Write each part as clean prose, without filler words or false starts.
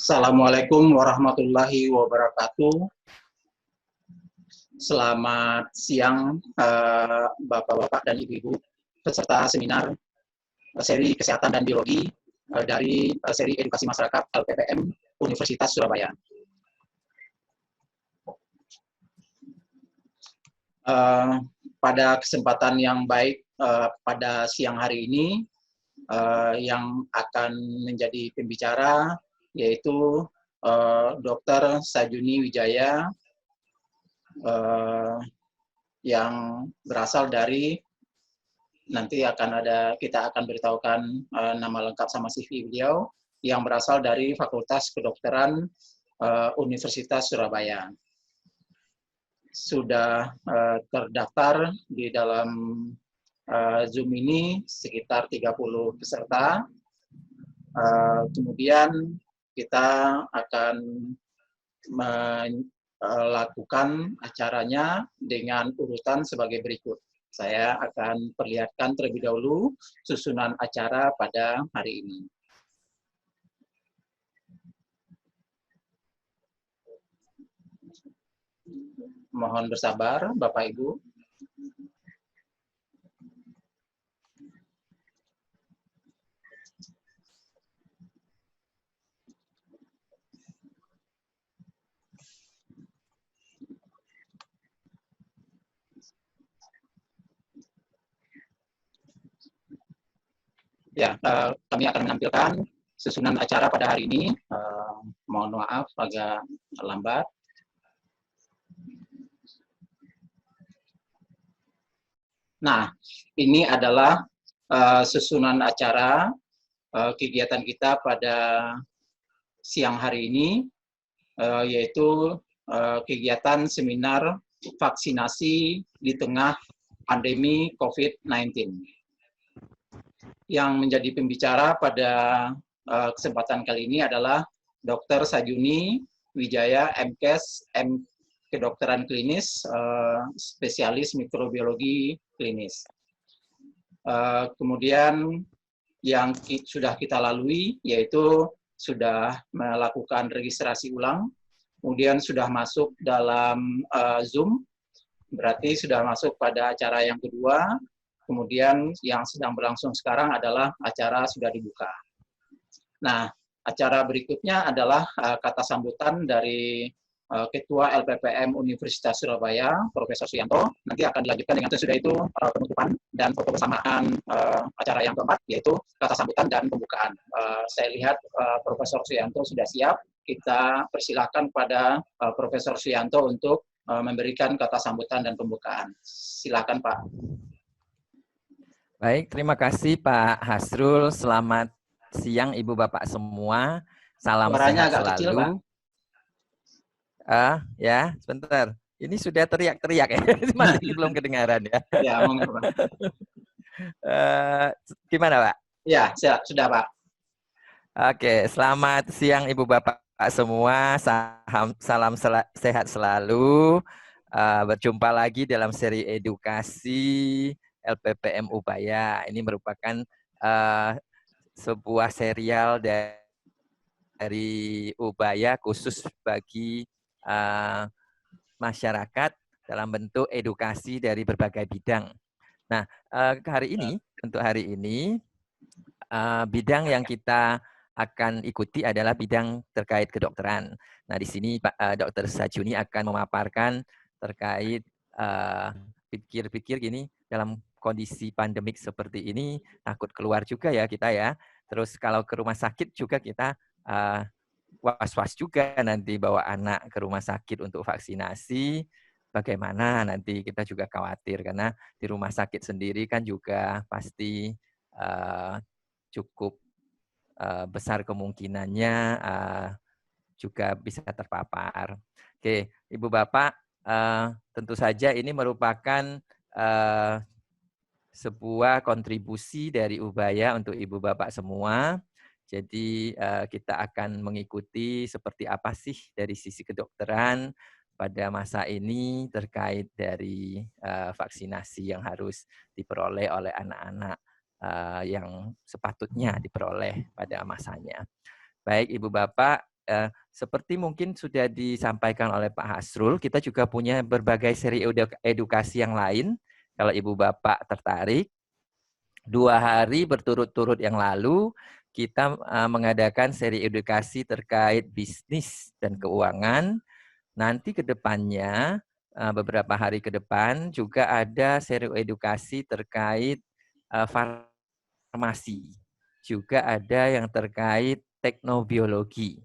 Assalamualaikum warahmatullahi wabarakatuh. Selamat siang Bapak-Bapak dan Ibu-Ibu peserta seminar seri Kesehatan dan Biologi dari seri Edukasi Masyarakat LPPM Universitas Surabaya. Pada kesempatan yang baik pada siang hari ini, yang akan menjadi pembicara yaitu Dr. Sajuni Wijaya yang berasal dari, nanti kita akan beritahukan nama lengkap sama CV beliau, yang berasal dari Fakultas Kedokteran Universitas Surabaya. Sudah terdaftar di dalam Zoom ini sekitar 30 peserta. Kemudian kita akan melakukan acaranya dengan urutan sebagai berikut. Saya akan perlihatkan terlebih dahulu susunan acara pada hari ini. Mohon bersabar, Bapak Ibu. Ya, kami akan menampilkan susunan acara pada hari ini. Mohon maaf agak lambat. Nah, ini adalah susunan acara kegiatan kita pada siang hari ini, yaitu kegiatan seminar vaksinasi di tengah pandemi COVID-19. Yang menjadi pembicara pada kesempatan kali ini adalah Dr. Sajuni Wijaya, MKes, Kedokteran Klinis, spesialis mikrobiologi klinis. Kemudian yang sudah kita lalui yaitu sudah melakukan registrasi ulang, kemudian sudah masuk dalam Zoom, berarti sudah masuk pada acara yang kedua. Kemudian yang sedang berlangsung sekarang adalah acara sudah dibuka. Nah, acara berikutnya adalah kata sambutan dari Ketua LPPM Universitas Surabaya, Profesor Suyanto. Nanti akan dilanjutkan dengan sesudah itu penutupan dan foto bersamaan acara yang keempat, yaitu kata sambutan dan pembukaan. Saya lihat Profesor Suyanto sudah siap. Kita persilakan pada Profesor Suyanto untuk memberikan kata sambutan dan pembukaan. Silakan, Pak. Baik, terima kasih Pak Hasrul. Selamat siang Ibu Bapak semua. Salam Suaranya sehat agak selalu. Kecil, Pak. Ya, sebentar. Ini sudah teriak-teriak ya, masih belum kedengaran ya. Ya, monggo, Pak. Gimana Pak? Ya, sudah Pak. Oke, selamat siang Ibu Bapak semua. Salam sehat selalu. Berjumpa lagi dalam seri edukasi LPPM Ubaya. Ini merupakan sebuah serial dari Ubaya khusus bagi masyarakat dalam bentuk edukasi dari berbagai bidang. Nah, untuk hari ini bidang yang kita akan ikuti adalah bidang terkait kedokteran. Nah, di sini Dr. Sajuni akan memaparkan terkait pikir-pikir gini, dalam kondisi pandemik seperti ini takut keluar juga ya kita ya. Terus kalau ke rumah sakit juga kita was-was juga nanti bawa anak ke rumah sakit untuk vaksinasi. Bagaimana nanti kita juga khawatir karena di rumah sakit sendiri kan juga pasti cukup besar kemungkinannya juga bisa terpapar. Oke, Ibu Bapak, tentu saja ini merupakan sebuah kontribusi dari Ubaya untuk Ibu Bapak semua. Jadi kita akan mengikuti seperti apa sih dari sisi kedokteran pada masa ini terkait dari vaksinasi yang harus diperoleh oleh anak-anak yang sepatutnya diperoleh pada masanya. Baik Ibu Bapak, seperti mungkin sudah disampaikan oleh Pak Hasrul, kita juga punya berbagai seri edukasi yang lain. Kalau Ibu Bapak tertarik, 2 hari berturut-turut yang lalu, kita mengadakan seri edukasi terkait bisnis dan keuangan. Nanti ke depannya, beberapa hari ke depan, juga ada seri edukasi terkait farmasi. Juga ada yang terkait teknobiologi.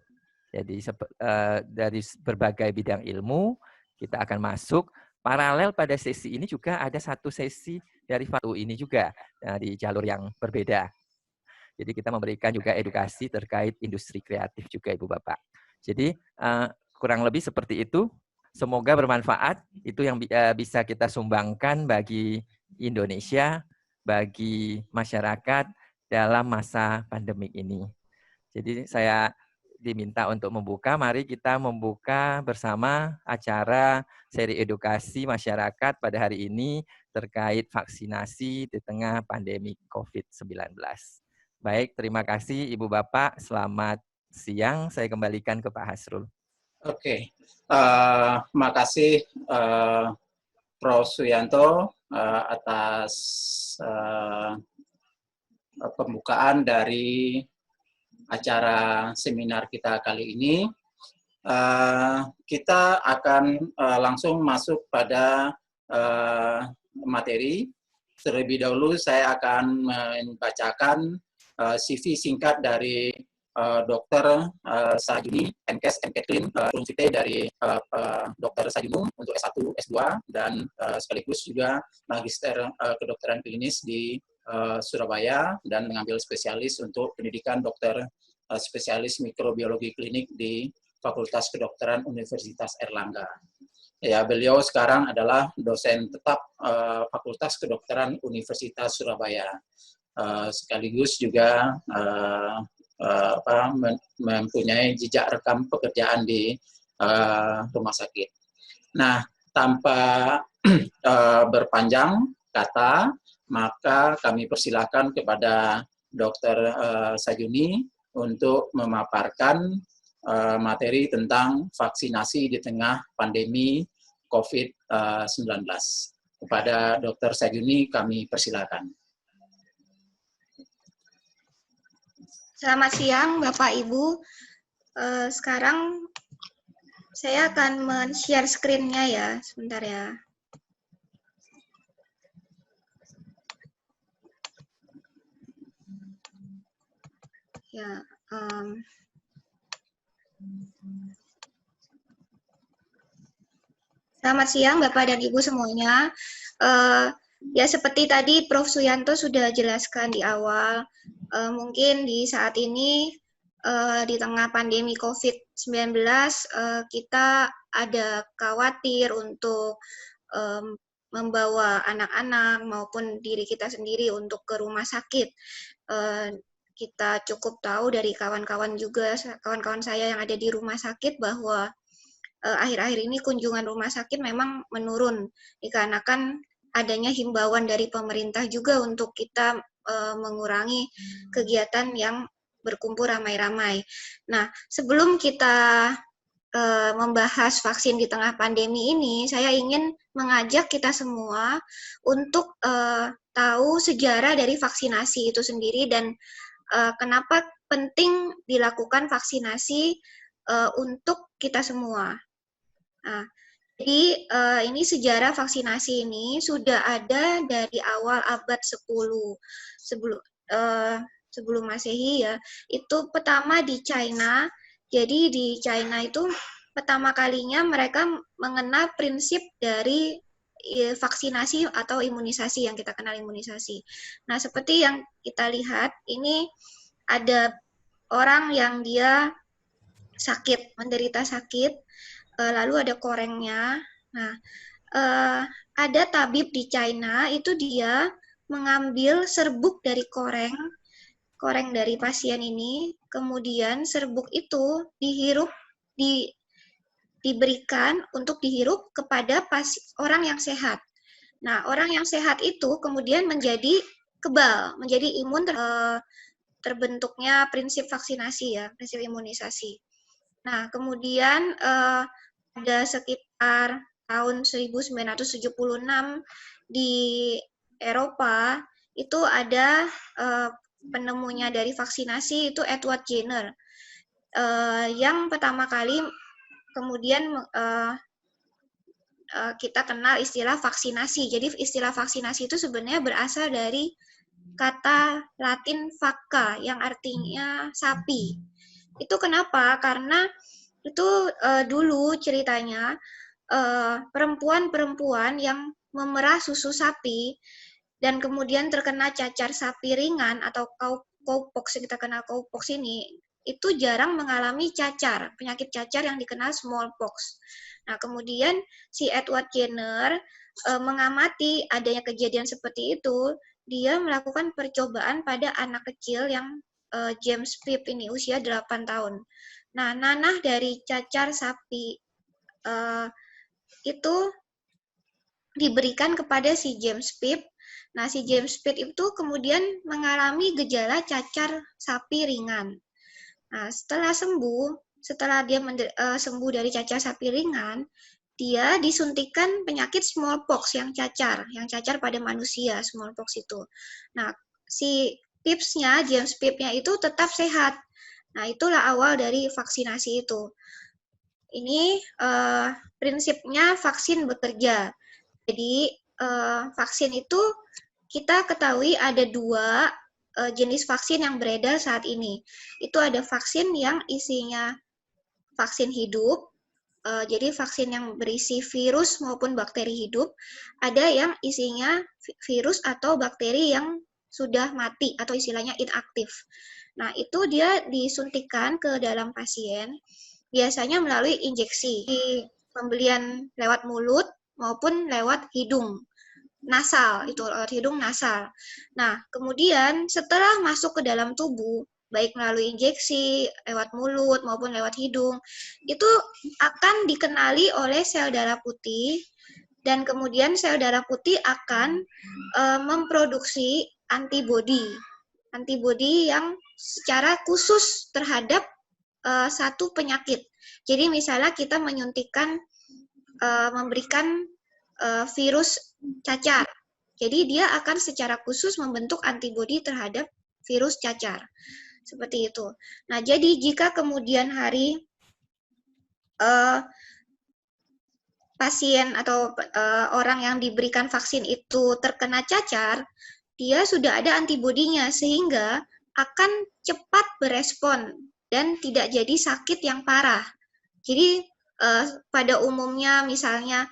Jadi dari berbagai bidang ilmu, kita akan masuk. Paralel pada sesi ini juga ada satu sesi dari Fatu ini juga di jalur yang berbeda. Jadi kita memberikan juga edukasi terkait industri kreatif juga Ibu Bapak. Jadi kurang lebih seperti itu. Semoga bermanfaat. Itu yang bisa kita sumbangkan bagi Indonesia, bagi masyarakat dalam masa pandemik ini. Jadi saya diminta untuk membuka, mari kita membuka bersama acara seri edukasi masyarakat pada hari ini terkait vaksinasi di tengah pandemi COVID-19. Baik, terima kasih Ibu Bapak, selamat siang, saya kembalikan ke Pak Hasrul. Oke, makasih Prof. Suyanto atas pembukaan dari acara seminar kita kali ini. Kita akan langsung masuk pada materi. Terlebih dahulu saya akan membacakan CV singkat dari Dr. Sajuni, MKes, MKetlin, Universitas dari Dr. Sajunung untuk S1, S2, dan sekaligus juga Magister Kedokteran Klinis di Surabaya dan mengambil spesialis untuk pendidikan dokter spesialis mikrobiologi klinik di Fakultas Kedokteran Universitas Airlangga. Ya, beliau sekarang adalah dosen tetap Fakultas Kedokteran Universitas Surabaya. Sekaligus juga mempunyai jejak rekam pekerjaan di rumah sakit. Nah, tanpa berpanjang kata, maka kami persilakan kepada Dr. Sajuni untuk memaparkan materi tentang vaksinasi di tengah pandemi COVID-19. Kepada Dr. Sajuni kami persilakan. Selamat siang Bapak Ibu. Sekarang saya akan men-share screen-nya ya, sebentar ya. Ya, selamat siang Bapak dan Ibu semuanya. Ya seperti tadi Prof. Suyanto sudah jelaskan di awal, mungkin di saat ini di tengah pandemi COVID-19 kita ada khawatir untuk membawa anak-anak maupun diri kita sendiri untuk ke rumah sakit. Kita cukup tahu dari kawan-kawan juga, kawan-kawan saya yang ada di rumah sakit bahwa akhir-akhir ini kunjungan rumah sakit memang menurun dikarenakan adanya himbauan dari pemerintah juga untuk kita mengurangi kegiatan yang berkumpul ramai-ramai. Nah, sebelum kita membahas vaksin di tengah pandemi ini, saya ingin mengajak kita semua untuk tahu sejarah dari vaksinasi itu sendiri dan kenapa penting dilakukan vaksinasi untuk kita semua. Nah, jadi ini sejarah vaksinasi ini sudah ada dari awal abad 10 sebelum Masehi ya. Itu pertama di China. Jadi di China itu pertama kalinya mereka mengenal prinsip dari vaksinasi atau imunisasi yang kita kenal imunisasi. Nah, seperti yang kita lihat ini ada orang yang dia sakit, menderita sakit, lalu ada korengnya. Nah, ada tabib di China itu dia mengambil serbuk dari koreng dari pasien ini, kemudian serbuk itu dihirup, diberikan untuk dihirup kepada orang yang sehat. Nah, orang yang sehat itu kemudian menjadi kebal, menjadi imun terbentuknya prinsip vaksinasi ya, prinsip imunisasi. Nah, kemudian ada sekitar tahun 1976 di Eropa itu ada penemunya dari vaksinasi itu Edward Jenner yang pertama kali kemudian kita kenal istilah vaksinasi. Jadi istilah vaksinasi itu sebenarnya berasal dari kata Latin vacca yang artinya sapi. Itu kenapa? Karena itu dulu ceritanya perempuan-perempuan yang memerah susu sapi dan kemudian terkena cacar sapi ringan atau cowpox, kita kenal cowpox ini, itu jarang mengalami cacar, penyakit cacar yang dikenal smallpox. Nah, kemudian si Edward Jenner mengamati adanya kejadian seperti itu, dia melakukan percobaan pada anak kecil yang James Pipp ini usia 8 tahun. Nah, nanah dari cacar sapi itu diberikan kepada si James Pipp. Nah, si James Pipp itu kemudian mengalami gejala cacar sapi ringan. Nah, setelah dia sembuh dari cacar sapi ringan, dia disuntikan penyakit smallpox yang cacar pada manusia, smallpox itu. Nah, si James Pipp-nya itu tetap sehat. Nah, itulah awal dari vaksinasi itu. Ini prinsipnya vaksin bekerja. Jadi, vaksin itu kita ketahui ada 2 jenis vaksin yang beredar saat ini. Itu ada vaksin yang isinya vaksin hidup, jadi vaksin yang berisi virus maupun bakteri hidup. Ada yang isinya virus atau bakteri yang sudah mati atau istilahnya inaktif. Nah, itu dia disuntikan ke dalam pasien, biasanya melalui injeksi, pembelian lewat mulut maupun lewat hidung. Nasal, itu lewat hidung nasal. Nah, kemudian setelah masuk ke dalam tubuh, baik melalui injeksi, lewat mulut maupun lewat hidung, itu akan dikenali oleh sel darah putih, dan kemudian sel darah putih akan memproduksi antibodi yang secara khusus terhadap satu penyakit. Jadi misalnya kita menyuntikkan, memberikan virus cacar. Jadi dia akan secara khusus membentuk antibodi terhadap virus cacar. Seperti itu. Nah, jadi jika kemudian hari pasien atau orang yang diberikan vaksin itu terkena cacar, dia sudah ada antibodinya sehingga akan cepat berespon dan tidak jadi sakit yang parah. Jadi pada umumnya misalnya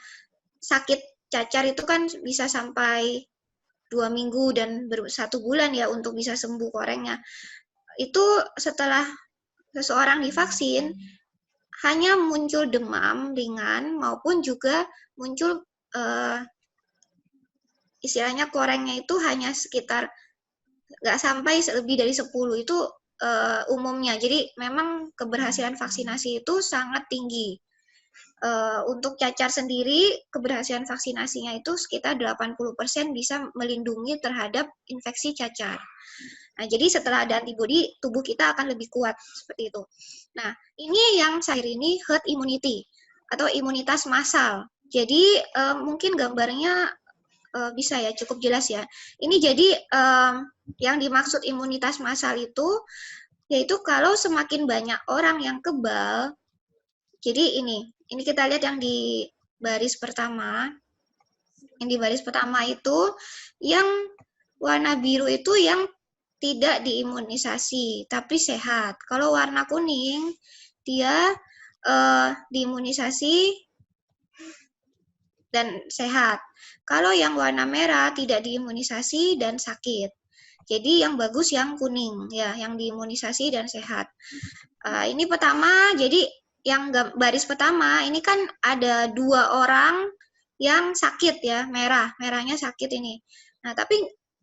sakit cacar itu kan bisa sampai 2 minggu dan 1 bulan ya untuk bisa sembuh korengnya. Itu setelah seseorang divaksin, hanya muncul demam ringan maupun juga muncul istilahnya korengnya itu hanya sekitar nggak sampai lebih dari 10, itu umumnya. Jadi memang keberhasilan vaksinasi itu sangat tinggi. Untuk cacar sendiri, keberhasilan vaksinasinya itu sekitar 80% bisa melindungi terhadap infeksi cacar. Nah, jadi setelah ada antibodi, tubuh kita akan lebih kuat, seperti itu. Nah, ini yang saya ini herd immunity, atau imunitas massal. Jadi, mungkin gambarnya bisa ya, cukup jelas ya. Ini jadi, yang dimaksud imunitas massal itu, yaitu kalau semakin banyak orang yang kebal, jadi ini kita lihat yang di baris pertama. Yang di baris pertama itu, yang warna biru itu yang tidak diimunisasi, tapi sehat. Kalau warna kuning, dia diimunisasi dan sehat. Kalau yang warna merah tidak diimunisasi dan sakit. Jadi yang bagus yang kuning, ya, yang diimunisasi dan sehat. Ini pertama, jadi yang baris pertama ini kan ada 2 orang yang sakit ya, merahnya sakit ini. Nah, tapi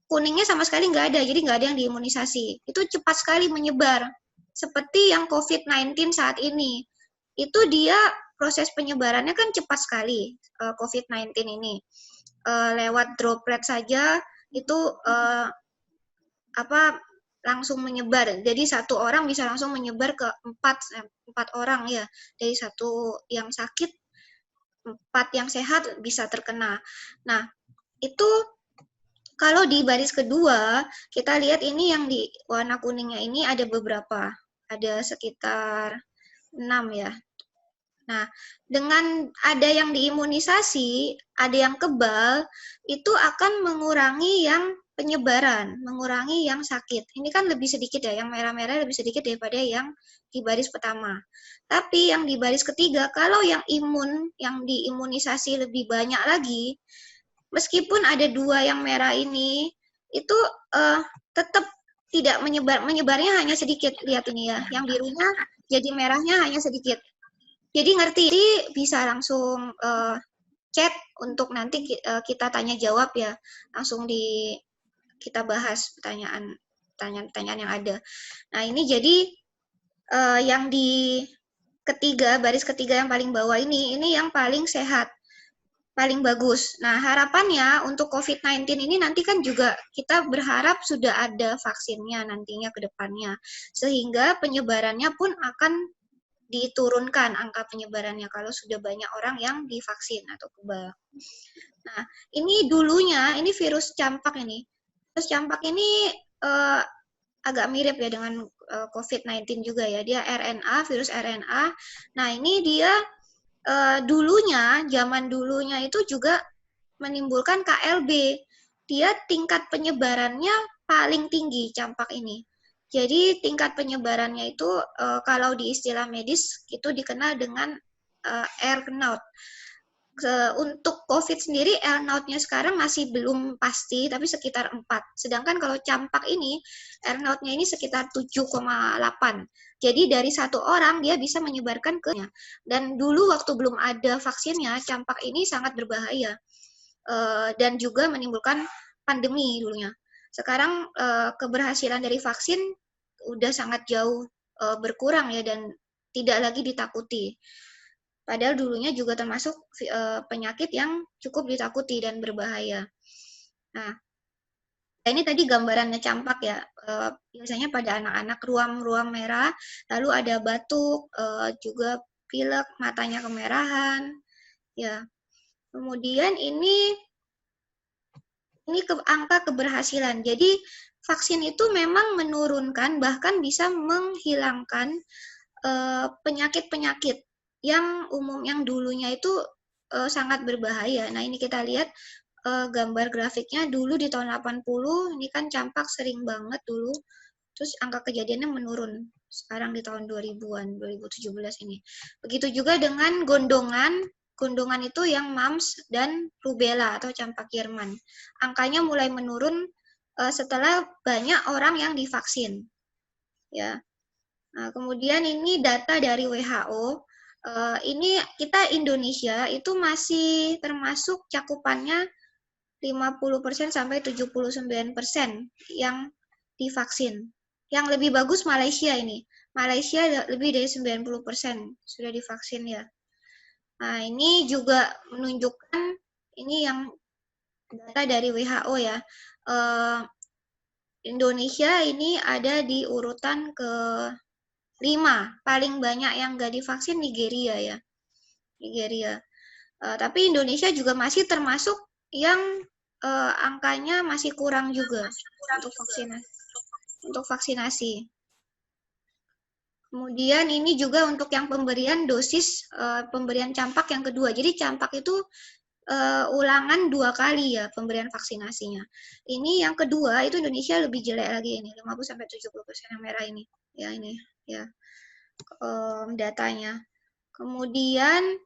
kuningnya sama sekali nggak ada, jadi nggak ada yang diimunisasi. Itu cepat sekali menyebar, seperti yang COVID-19 saat ini. Itu dia proses penyebarannya kan cepat sekali, COVID-19 ini. Lewat droplet saja itu langsung menyebar. Jadi satu orang bisa langsung menyebar ke empat orang ya. Dari satu yang sakit, 4 yang sehat bisa terkena. Nah, itu kalau di baris kedua, kita lihat ini yang di warna kuningnya ini ada beberapa. Ada sekitar 6 ya. Nah, dengan ada yang diimunisasi, ada yang kebal, itu akan mengurangi yang penyebaran, mengurangi yang sakit. Ini kan lebih sedikit ya, yang merah-merah lebih sedikit daripada yang di baris pertama. Tapi yang di baris ketiga, kalau yang yang diimunisasi lebih banyak lagi, meskipun ada 2 yang merah ini, itu tetap tidak menyebarnya hanya sedikit. Lihat ini ya, yang birunya jadi merahnya hanya sedikit. Jadi ngerti, bisa langsung chat untuk nanti kita tanya jawab ya, langsung kita bahas pertanyaan yang ada. Nah ini jadi yang di baris ketiga yang paling bawah ini yang paling sehat, paling bagus. Nah harapannya untuk COVID-19 ini nanti kan juga kita berharap sudah ada vaksinnya nantinya ke depannya, sehingga penyebarannya pun akan diturunkan angka penyebarannya kalau sudah banyak orang yang divaksin atau kebal. Nah, ini dulunya, ini virus campak ini. Virus campak ini agak mirip ya dengan COVID-19 juga ya. Dia RNA, virus RNA. Nah, ini dia zaman dulunya itu juga menimbulkan KLB. Dia tingkat penyebarannya paling tinggi campak ini. Jadi tingkat penyebarannya itu kalau di istilah medis itu dikenal dengan R0. Untuk COVID sendiri R0-nya sekarang masih belum pasti, tapi sekitar 4. Sedangkan kalau campak ini R0-nya ini sekitar 7,8. Jadi dari satu orang dia bisa menyebarkan ke. Dan dulu waktu belum ada vaksinnya, campak ini sangat berbahaya dan juga menimbulkan pandemi dulunya. Sekarang keberhasilan dari vaksin udah sangat jauh berkurang ya dan tidak lagi ditakuti. Padahal dulunya juga termasuk penyakit yang cukup ditakuti dan berbahaya. Nah, ini tadi gambarannya campak ya. Biasanya pada anak-anak ruam-ruam merah, lalu ada batuk, juga pilek, matanya kemerahan. Ya. Kemudian ini angka keberhasilan. Jadi vaksin itu memang menurunkan, bahkan bisa menghilangkan penyakit-penyakit yang dulunya itu sangat berbahaya. Nah, ini kita lihat gambar grafiknya dulu di tahun 80, ini kan campak sering banget dulu. Terus angka kejadiannya menurun sekarang di tahun 2000-an, 2017 ini. Begitu juga dengan gondongan. Gondongan itu yang mumps dan rubella atau campak Jerman. Angkanya mulai menurun setelah banyak orang yang divaksin. Ya. Nah, kemudian ini data dari WHO. Ini kita Indonesia itu masih termasuk cakupannya 50% sampai 79% yang divaksin. Yang lebih bagus Malaysia ini. Malaysia lebih dari 90% sudah divaksin ya. Nah, ini juga menunjukkan ini yang data dari WHO ya. Indonesia ini ada di urutan ke-5. Paling banyak yang nggak divaksin Nigeria ya. Nigeria. Tapi Indonesia juga masih termasuk yang angkanya masih kurang juga untuk vaksinasi. Kemudian ini juga untuk yang pemberian dosis pemberian campak yang kedua. Jadi campak itu ulangan 2 kali ya pemberian vaksinasinya. Ini yang kedua itu Indonesia lebih jelek lagi ini 50-70% yang merah ini. Ya ini ya datanya. Kemudian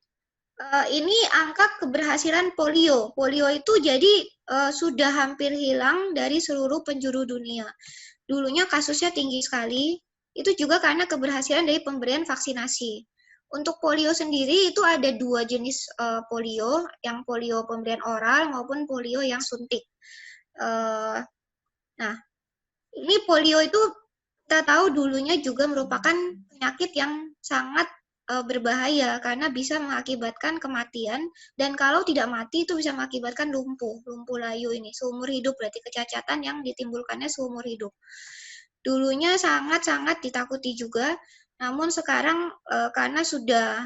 ini angka keberhasilan polio. Polio itu jadi sudah hampir hilang dari seluruh penjuru dunia. Dulunya kasusnya tinggi sekali. Itu juga karena keberhasilan dari pemberian vaksinasi. Untuk polio sendiri itu ada 2 jenis polio, yang polio pemberian oral maupun polio yang suntik. Nah, ini polio itu kita tahu dulunya juga merupakan penyakit yang sangat berbahaya karena bisa mengakibatkan kematian dan kalau tidak mati itu bisa mengakibatkan lumpuh layu ini seumur hidup, berarti kecacatan yang ditimbulkannya seumur hidup. Dulunya sangat-sangat ditakuti juga, namun sekarang karena sudah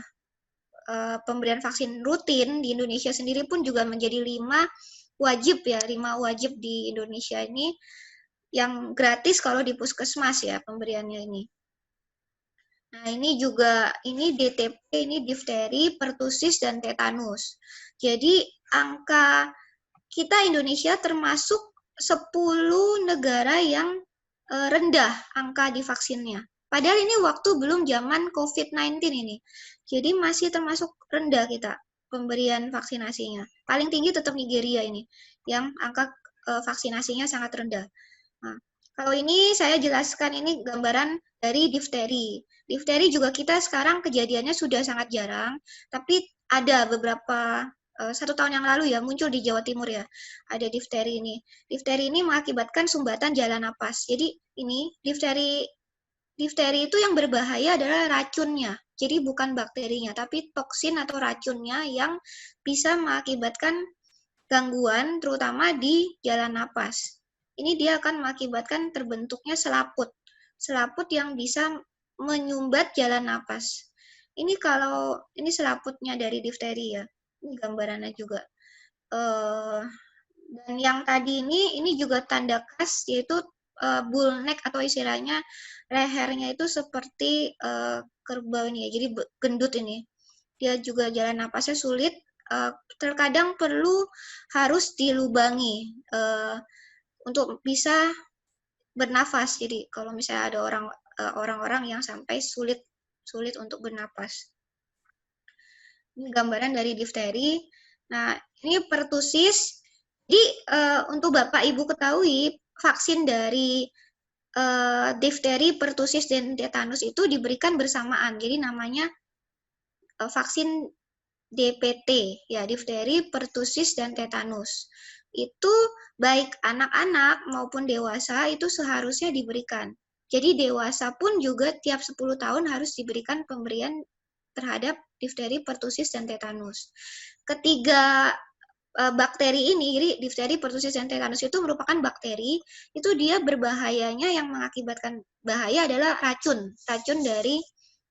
pemberian vaksin rutin di Indonesia sendiri pun juga menjadi 5 wajib ya, 5 wajib di Indonesia ini yang gratis kalau di puskesmas ya pemberiannya ini. Nah, ini juga, ini DTP, ini difteri, pertusis, dan tetanus. Jadi, angka kita Indonesia termasuk 10 negara yang rendah angka divaksinnya. Padahal ini waktu belum zaman COVID-19 ini. Jadi, masih termasuk rendah kita pemberian vaksinasinya. Paling tinggi tetap Nigeria ini, yang angka vaksinasinya sangat rendah. Nah, kalau ini saya jelaskan ini gambaran dari difteri. Difteri juga kita sekarang kejadiannya sudah sangat jarang, tapi ada beberapa 1 tahun yang lalu ya muncul di Jawa Timur ya, ada difteri ini. Difteri ini mengakibatkan sumbatan jalan napas. Jadi ini difteri itu yang berbahaya adalah racunnya. Jadi bukan bakterinya, tapi toksin atau racunnya yang bisa mengakibatkan gangguan terutama di jalan napas. Ini dia akan mengakibatkan terbentuknya selaput. Selaput yang bisa menyumbat jalan napas. Ini kalau ini selaputnya dari difteri ya. Ini gambarannya juga. Dan yang tadi ini juga tanda khas yaitu bull neck atau istilahnya lehernya itu seperti kerbau ini ya. Jadi gendut ini. Dia juga jalan napasnya sulit. Terkadang harus dilubangi untuk bisa bernafas. Jadi kalau misalnya ada orang-orang yang sampai sulit untuk bernapas. Ini gambaran dari difteri. Nah, ini pertusis. Jadi untuk Bapak Ibu ketahui, vaksin dari difteri, pertusis, dan tetanus itu diberikan bersamaan. Jadi namanya vaksin DPT, ya, difteri, pertusis, dan tetanus. Itu baik anak-anak maupun dewasa itu seharusnya diberikan. Jadi dewasa pun juga tiap 10 tahun harus diberikan pemberian terhadap difteri, pertusis, dan tetanus. Ketiga bakteri ini, jadi difteri, pertusis, dan tetanus itu merupakan bakteri, itu dia berbahayanya yang mengakibatkan bahaya adalah racun dari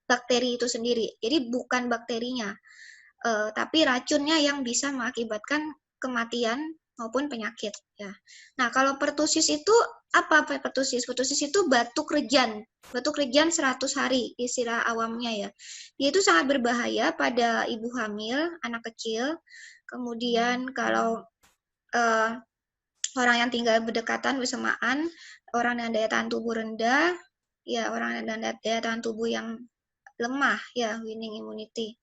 bakteri itu sendiri. Jadi bukan bakterinya, tapi racunnya yang bisa mengakibatkan kematian maupun penyakit. Ya. Nah, kalau pertusis itu apa pertusis? Pertusis itu batuk rejan 100 hari, istilah awamnya ya. Dia itu sangat berbahaya pada ibu hamil, anak kecil. Kemudian kalau orang yang tinggal berdekatan bersamaan, orang dengan daya tahan tubuh rendah, ya orang dengan daya tahan tubuh yang lemah, ya winning immunity.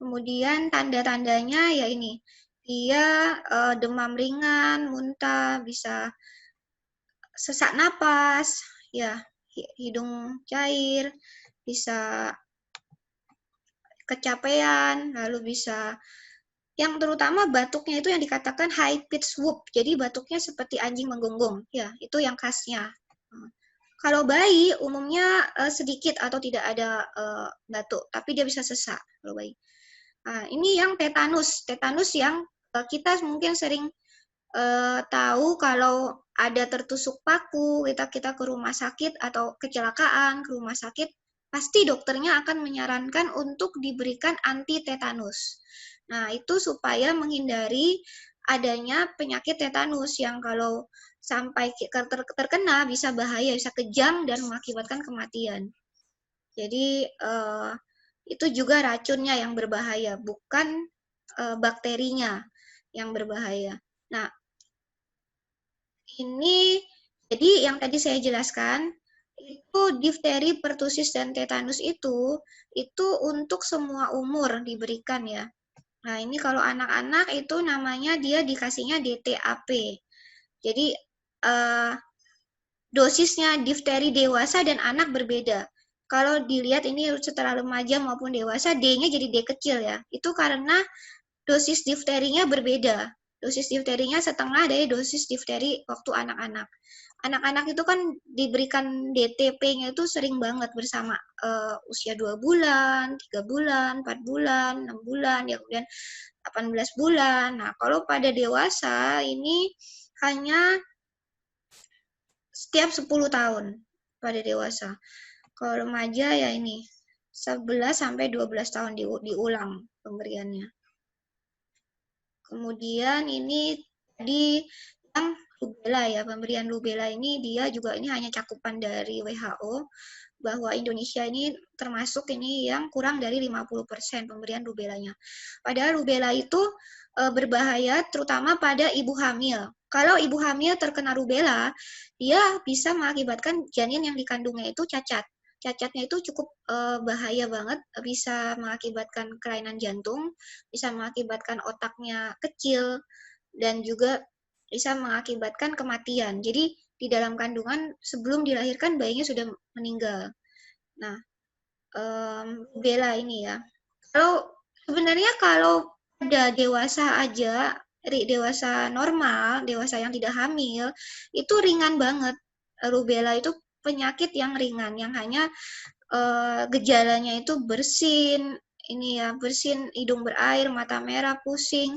Kemudian tanda-tandanya ya ini, dia demam ringan, muntah, bisa sesak napas, ya hidung cair, bisa kecapean, lalu bisa yang terutama batuknya itu yang dikatakan high pitch whoop. Jadi batuknya seperti anjing menggonggong, ya itu yang khasnya. Kalau bayi umumnya sedikit atau tidak ada batuk, tapi dia bisa sesak kalau bayi. Nah, ini yang tetanus. Tetanus yang kita mungkin sering tahu kalau ada tertusuk paku, kita ke rumah sakit atau kecelakaan ke rumah sakit, pasti dokternya akan menyarankan untuk diberikan anti tetanus. Nah, itu supaya menghindari adanya penyakit tetanus yang kalau sampai terkena bisa bahaya, bisa kejang dan mengakibatkan kematian. Jadi itu juga racunnya yang berbahaya, bukan bakterinya yang berbahaya. Nah, ini jadi yang tadi saya jelaskan itu difteri, pertusis, dan tetanus itu untuk semua umur diberikan ya. Nah, ini kalau anak-anak itu namanya dia dikasihnya DTAP. Jadi dosisnya difteri dewasa dan anak berbeda. Kalau dilihat ini setelah remaja maupun dewasa, D-nya jadi D kecil ya. Itu karena dosis difterinya berbeda. Dosis difterinya setengah dari dosis difteri waktu anak-anak. Anak-anak itu kan diberikan DTP-nya itu sering banget bersama usia 2 bulan, 3 bulan, 4 bulan, 6 bulan, ya kemudian 18 bulan. Nah, kalau pada dewasa ini hanya setiap 10 tahun. pada dewasa. Kalau remaja ya ini 11 sampai 12 tahun diulang pemberiannya. Kemudian ini tadi yang rubella ya, pemberian rubella ini dia juga ini hanya cakupan dari WHO bahwa Indonesia ini termasuk ini yang kurang dari 50% pemberian rubellanya. Padahal rubella itu berbahaya terutama pada ibu hamil. Kalau ibu hamil terkena rubella, dia bisa mengakibatkan janin yang dikandungnya itu cacat. Cacatnya itu cukup bahaya banget, bisa mengakibatkan kelainan jantung, bisa mengakibatkan otaknya kecil, dan juga bisa mengakibatkan kematian. Jadi di dalam kandungan sebelum dilahirkan bayinya sudah meninggal. Nah, rubella ini ya. Sebenarnya kalau pada dewasa aja, dewasa normal, dewasa yang tidak hamil, itu ringan banget. Rubella itu penyakit yang ringan, yang hanya gejalanya itu bersin, ini ya, bersin, hidung berair, mata merah, pusing,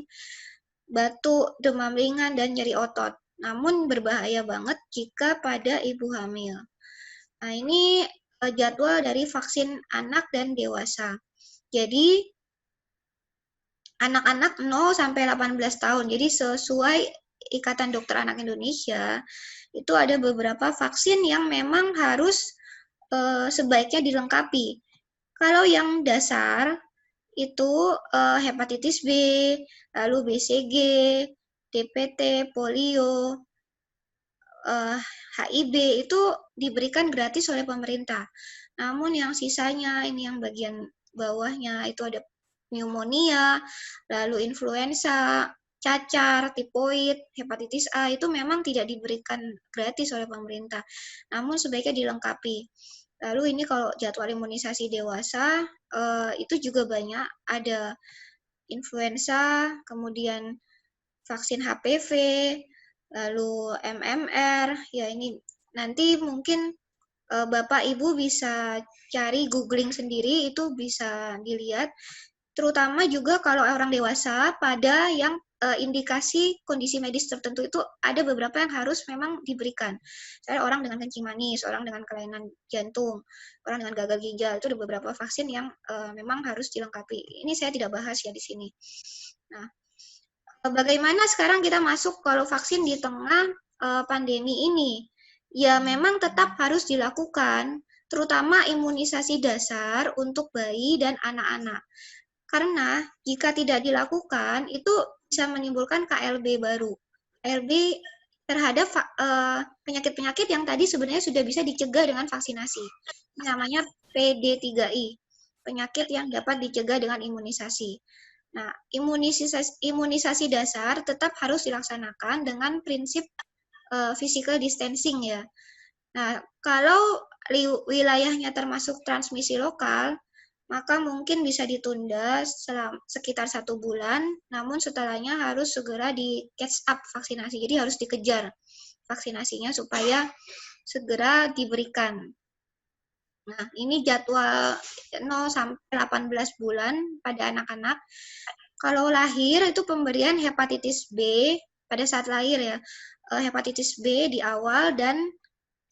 batuk, demam ringan, dan nyeri otot. Namun berbahaya banget jika pada ibu hamil. Nah, ini jadwal dari vaksin anak dan dewasa. Jadi, anak-anak 0 sampai 18 tahun. Jadi, sesuai Ikatan Dokter Anak Indonesia, itu ada beberapa vaksin yang memang harus sebaiknya dilengkapi. Kalau yang dasar, itu hepatitis B, lalu BCG, DPT, polio, HIV itu diberikan gratis oleh pemerintah. Namun yang sisanya, ini yang bagian bawahnya, itu ada pneumonia, lalu influenza, cacar, tipoid, hepatitis A, itu memang tidak diberikan gratis oleh pemerintah. Namun sebaiknya dilengkapi. Lalu ini kalau jadwal imunisasi dewasa, itu juga banyak, ada influenza, kemudian vaksin HPV, lalu MMR, ya ini nanti mungkin Bapak Ibu bisa cari googling sendiri, itu bisa dilihat, terutama juga kalau orang dewasa pada yang indikasi kondisi medis tertentu itu ada beberapa yang harus memang diberikan. Misalnya orang dengan kencing manis, orang dengan kelainan jantung, orang dengan gagal ginjal, itu ada beberapa vaksin yang memang harus dilengkapi. Ini saya tidak bahas ya di sini. Nah, bagaimana sekarang kita masuk kalau vaksin di tengah pandemi ini? Ya memang tetap harus dilakukan, terutama imunisasi dasar untuk bayi dan anak-anak. Karena jika tidak dilakukan, itu bisa menimbulkan KLB baru. KLB terhadap penyakit-penyakit yang tadi sebenarnya sudah bisa dicegah dengan vaksinasi. Ini namanya PD3I, penyakit yang dapat dicegah dengan imunisasi. Nah, imunisasi dasar tetap harus dilaksanakan dengan prinsip physical distancing ya. Nah, kalau wilayahnya termasuk transmisi lokal, maka mungkin bisa ditunda sekitar 1 bulan, namun setelahnya harus segera di catch up vaksinasi. Jadi harus dikejar vaksinasinya supaya segera diberikan. Nah, ini jadwal 0 sampai 18 bulan pada anak-anak. Kalau lahir itu pemberian hepatitis B pada saat lahir ya. Hepatitis B di awal dan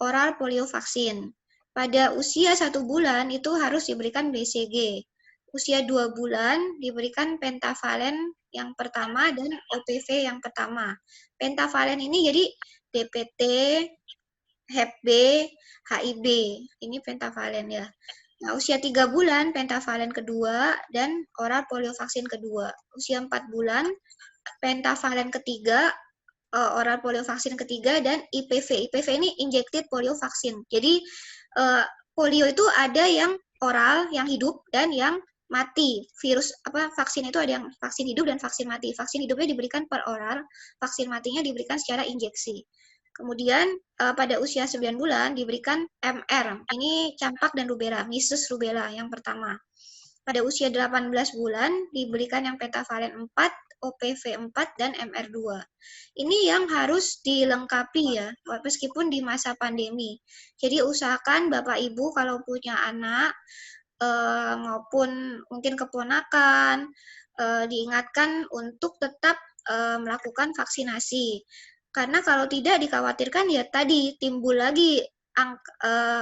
oral polio vaksin. Pada usia 1 bulan itu harus diberikan BCG. Usia 2 bulan diberikan pentavalen yang pertama dan OPV yang pertama. Pentavalen ini jadi DPT, Hep B, HIV. Ini pentavalen ya. Nah, usia 3 bulan pentavalen kedua dan oral polio vaksin kedua. Usia 4 bulan pentavalen ketiga, oral polio vaksin ketiga, dan IPV. IPV ini injected polio vaksin. Jadi polio itu ada yang oral, yang hidup, dan yang mati. Vaksin itu ada yang vaksin hidup dan vaksin mati. Vaksin hidupnya diberikan per oral, vaksin matinya diberikan secara injeksi. Kemudian pada usia 9 bulan diberikan MR. Ini campak dan rubella, measles rubella yang pertama. Pada usia 18 bulan diberikan yang pentavalen 4, OPV 4, dan MR2. Ini yang harus dilengkapi ya, meskipun di masa pandemi. Jadi usahakan Bapak Ibu kalau punya anak maupun mungkin keponakan, diingatkan untuk tetap melakukan vaksinasi. Karena kalau tidak dikhawatirkan ya tadi timbul lagi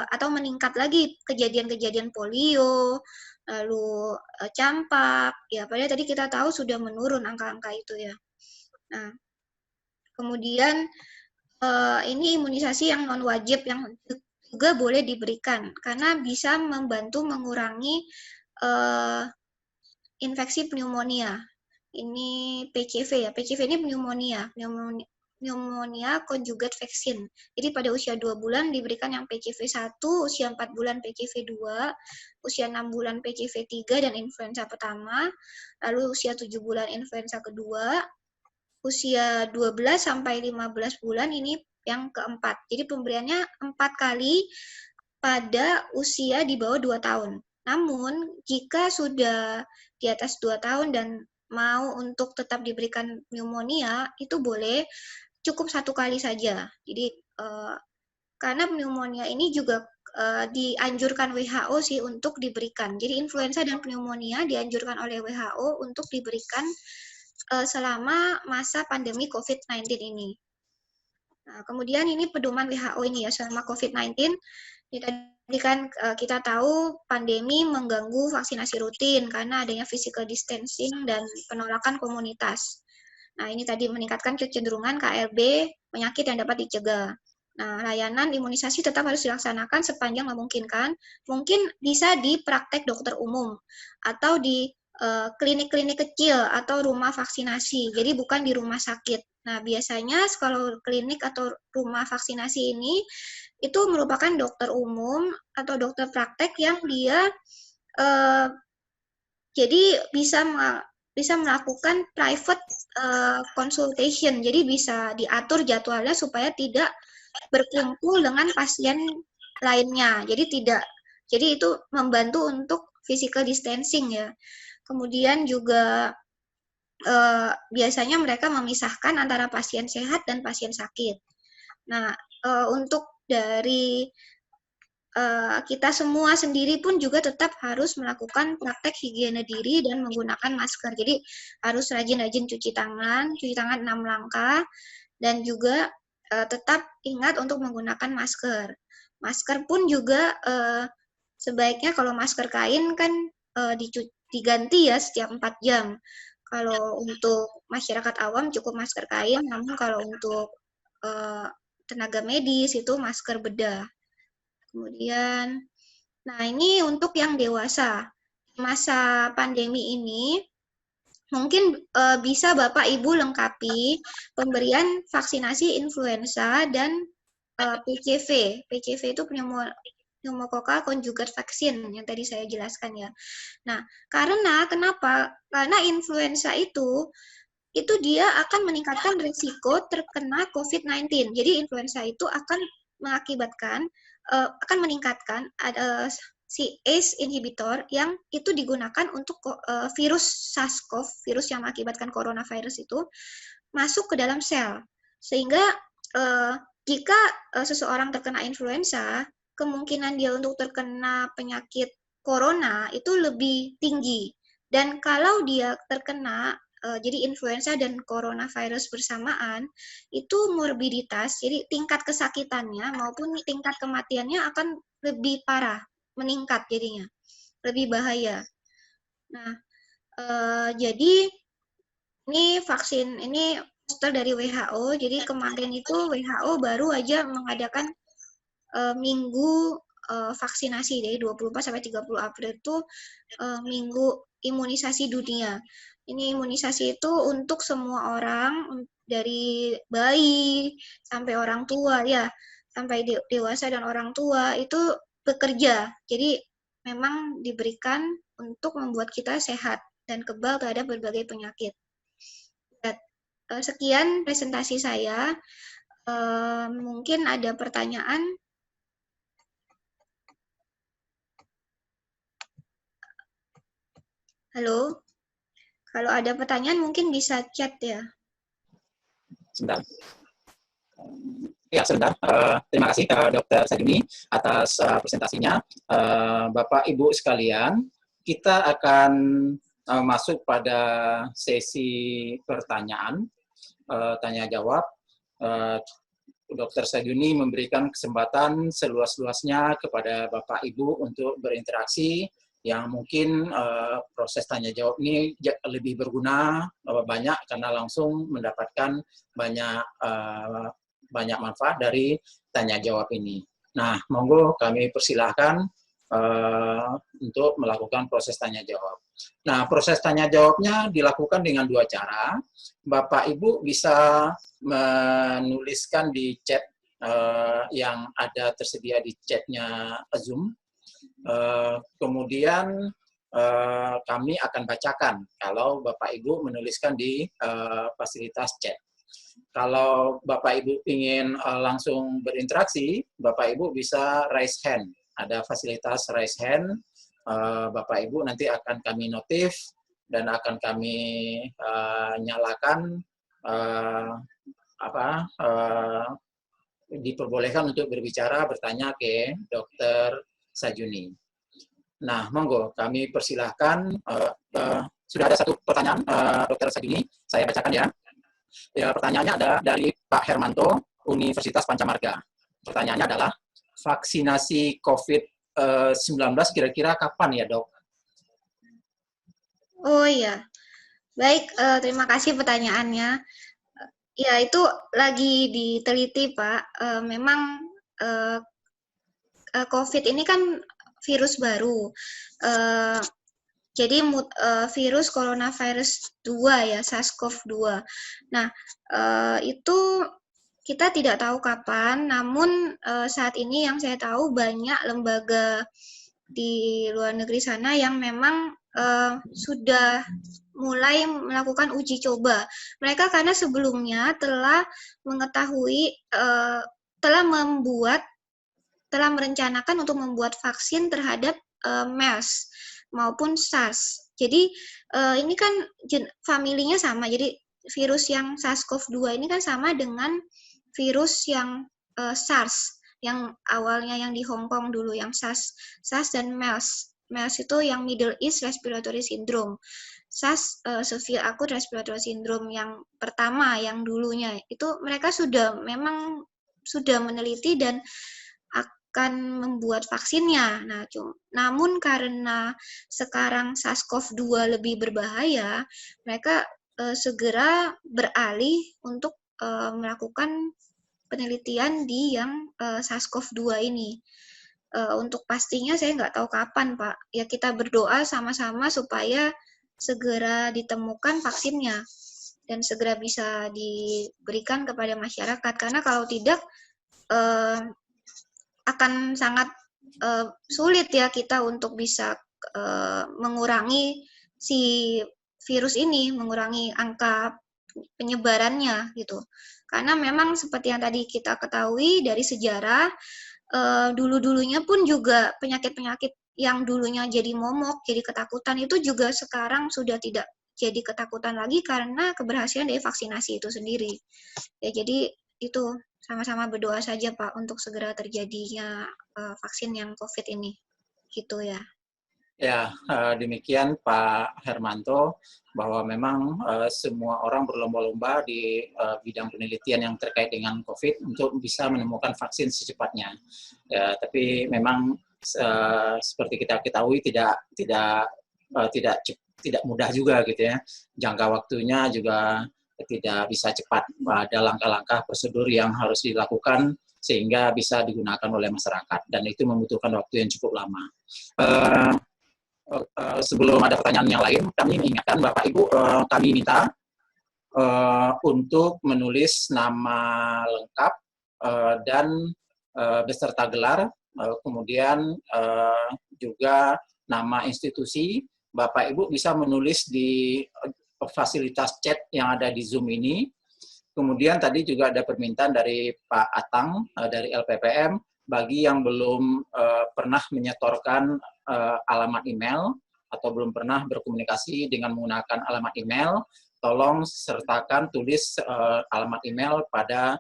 atau meningkat lagi kejadian-kejadian polio, lalu campak, ya padahal tadi kita tahu sudah menurun angka-angka itu ya. Nah, kemudian ini imunisasi yang non wajib yang juga boleh diberikan karena bisa membantu mengurangi infeksi pneumonia. Ini PCV ya. PCV ini pneumonia conjugate vaccine. Jadi pada usia 2 bulan diberikan yang PCV 1, usia 4 bulan PCV 2, usia 6 bulan PCV 3 dan influenza pertama, lalu usia 7 bulan influenza kedua, usia 12 sampai 15 bulan ini yang keempat. Jadi pemberiannya 4 kali pada usia di bawah 2 tahun. Namun, jika sudah di atas 2 tahun dan mau untuk tetap diberikan pneumonia, itu boleh cukup 1 kali saja. Jadi, karena pneumonia ini juga dianjurkan WHO sih untuk diberikan. Jadi, influenza dan pneumonia dianjurkan oleh WHO untuk diberikan selama masa pandemi COVID-19 ini. Nah, kemudian ini pedoman WHO ini ya selama COVID-19. Tadi kan kita tahu pandemi mengganggu vaksinasi rutin karena adanya physical distancing dan penolakan komunitas. Nah, ini tadi meningkatkan kecenderungan KRB, penyakit yang dapat dicegah. Nah, layanan imunisasi tetap harus dilaksanakan sepanjang memungkinkan. Mungkin bisa di praktek dokter umum atau di klinik-klinik kecil atau rumah vaksinasi. Jadi bukan di rumah sakit. Nah, biasanya kalau klinik atau rumah vaksinasi ini itu merupakan dokter umum atau dokter praktek yang dia jadi bisa melakukan private consultation. Jadi bisa diatur jadwalnya supaya tidak berkumpul dengan pasien lainnya. Jadi itu membantu untuk physical distancing ya. Kemudian juga biasanya mereka memisahkan antara pasien sehat dan pasien sakit. Nah, untuk dari kita semua sendiri pun juga tetap harus melakukan praktek higiene diri dan menggunakan masker. Jadi harus rajin-rajin cuci tangan 6 langkah, dan juga tetap ingat untuk menggunakan masker. Masker pun juga sebaiknya kalau masker kain kan diganti ya setiap 4 jam. Kalau untuk masyarakat awam cukup masker kain, namun kalau untuk tenaga medis itu masker bedah. Kemudian, nah ini untuk yang dewasa. Masa pandemi ini, mungkin bisa Bapak Ibu lengkapi pemberian vaksinasi influenza dan PCV. PCV itu pneumococcal conjugate vaccine yang tadi saya jelaskan ya. Nah, kenapa? Karena influenza itu dia akan meningkatkan risiko terkena COVID-19. Jadi influenza itu akan meningkatkan si ACE inhibitor yang itu digunakan untuk virus SARS-CoV, virus yang mengakibatkan coronavirus itu masuk ke dalam sel. Sehingga jika seseorang terkena influenza, kemungkinan dia untuk terkena penyakit corona itu lebih tinggi. Dan kalau dia terkena jadi influenza dan coronavirus bersamaan, itu morbiditas, jadi tingkat kesakitannya maupun tingkat kematiannya akan lebih parah, meningkat jadinya, lebih bahaya. Nah, jadi ini vaksin, ini poster dari WHO, jadi kemarin itu WHO baru aja mengadakan minggu vaksinasi, dari 24 sampai 30 April itu minggu imunisasi dunia. Ini imunisasi itu untuk semua orang, dari bayi sampai orang tua ya, sampai dewasa dan orang tua itu bekerja. Jadi memang diberikan untuk membuat kita sehat dan kebal terhadap berbagai penyakit. Sekian presentasi saya. Mungkin ada pertanyaan. Halo? Kalau ada pertanyaan mungkin bisa chat ya. Sebentar. Ya, sebentar. Terima kasih Dr. Sadini atas presentasinya. Bapak Ibu sekalian, kita akan masuk pada sesi pertanyaan, tanya jawab. Dr. Sajuni memberikan kesempatan seluas-luasnya kepada Bapak Ibu untuk berinteraksi, yang mungkin proses tanya jawab ini lebih berguna banyak karena langsung mendapatkan banyak manfaat dari tanya jawab ini. Nah, monggo kami persilahkan untuk melakukan proses tanya jawab. Nah, proses tanya jawabnya dilakukan dengan 2 cara. Bapak Ibu bisa menuliskan di chat yang ada tersedia di chatnya Zoom. Kemudian kami akan bacakan kalau Bapak Ibu menuliskan di fasilitas chat. Kalau Bapak Ibu ingin langsung berinteraksi, Bapak Ibu bisa raise hand. Ada fasilitas raise hand. Bapak Ibu nanti akan kami notif dan akan kami nyalakan diperbolehkan untuk berbicara, bertanya ke Dr. Sajuni. Nah, monggo kami persilahkan. Sudah ada satu pertanyaan, Dr. Sajuni, saya bacakan ya. Ya, pertanyaannya ada dari Pak Hermanto, Universitas Pancamarga. Pertanyaannya adalah, vaksinasi COVID-19 kira-kira kapan ya, Dok? Oh iya, baik, terima kasih pertanyaannya. Ya, itu lagi diteliti, Pak. Memang COVID ini kan virus baru. Jadi virus coronavirus 2 ya, SARS-CoV-2. Nah, itu kita tidak tahu kapan, namun saat ini yang saya tahu banyak lembaga di luar negeri sana yang memang sudah mulai melakukan uji coba. Mereka karena sebelumnya telah mengetahui, telah merencanakan untuk membuat vaksin terhadap MERS maupun SARS. Jadi ini kan familinya sama. Jadi virus yang SARS-CoV-2 ini kan sama dengan virus yang SARS yang awalnya yang di Hong Kong dulu, yang SARS dan MERS. MERS itu yang Middle East Respiratory Syndrome. SARS Severe Acute Respiratory Syndrome yang pertama, yang dulunya itu mereka memang sudah meneliti dan akan membuat vaksinnya. Nah, namun karena sekarang SARS-CoV-2 lebih berbahaya, mereka segera beralih untuk melakukan penelitian di yang SARS-CoV-2 ini. Untuk pastinya saya nggak tahu kapan, Pak. Ya kita berdoa sama-sama supaya segera ditemukan vaksinnya dan segera bisa diberikan kepada masyarakat. Karena kalau tidak akan sangat sulit ya kita untuk bisa mengurangi si virus ini, mengurangi angka penyebarannya gitu. Karena memang seperti yang tadi kita ketahui dari sejarah, dulu-dulunya pun juga penyakit-penyakit yang dulunya jadi momok, jadi ketakutan itu juga sekarang sudah tidak jadi ketakutan lagi karena keberhasilan dari vaksinasi itu sendiri. Ya, jadi itu sama-sama berdoa saja Pak untuk segera terjadinya vaksin yang COVID ini. Gitu ya. Ya, demikian Pak Hermanto, bahwa memang semua orang berlomba-lomba di bidang penelitian yang terkait dengan COVID untuk bisa menemukan vaksin secepatnya. Ya, tapi memang seperti kita ketahui tidak mudah juga gitu ya. Jangka waktunya juga tidak bisa cepat. Ada langkah-langkah prosedur yang harus dilakukan sehingga bisa digunakan oleh masyarakat, dan itu membutuhkan waktu yang cukup lama. Sebelum ada pertanyaan yang lain, kami mengingatkan Bapak Ibu, kami minta untuk menulis nama lengkap dan beserta gelar, kemudian juga nama institusi. Bapak Ibu bisa menulis di fasilitas chat yang ada di Zoom ini. Kemudian tadi juga ada permintaan dari Pak Atang dari LPPM, bagi yang belum pernah menyetorkan alamat email atau belum pernah berkomunikasi dengan menggunakan alamat email, tolong sertakan tulis alamat email pada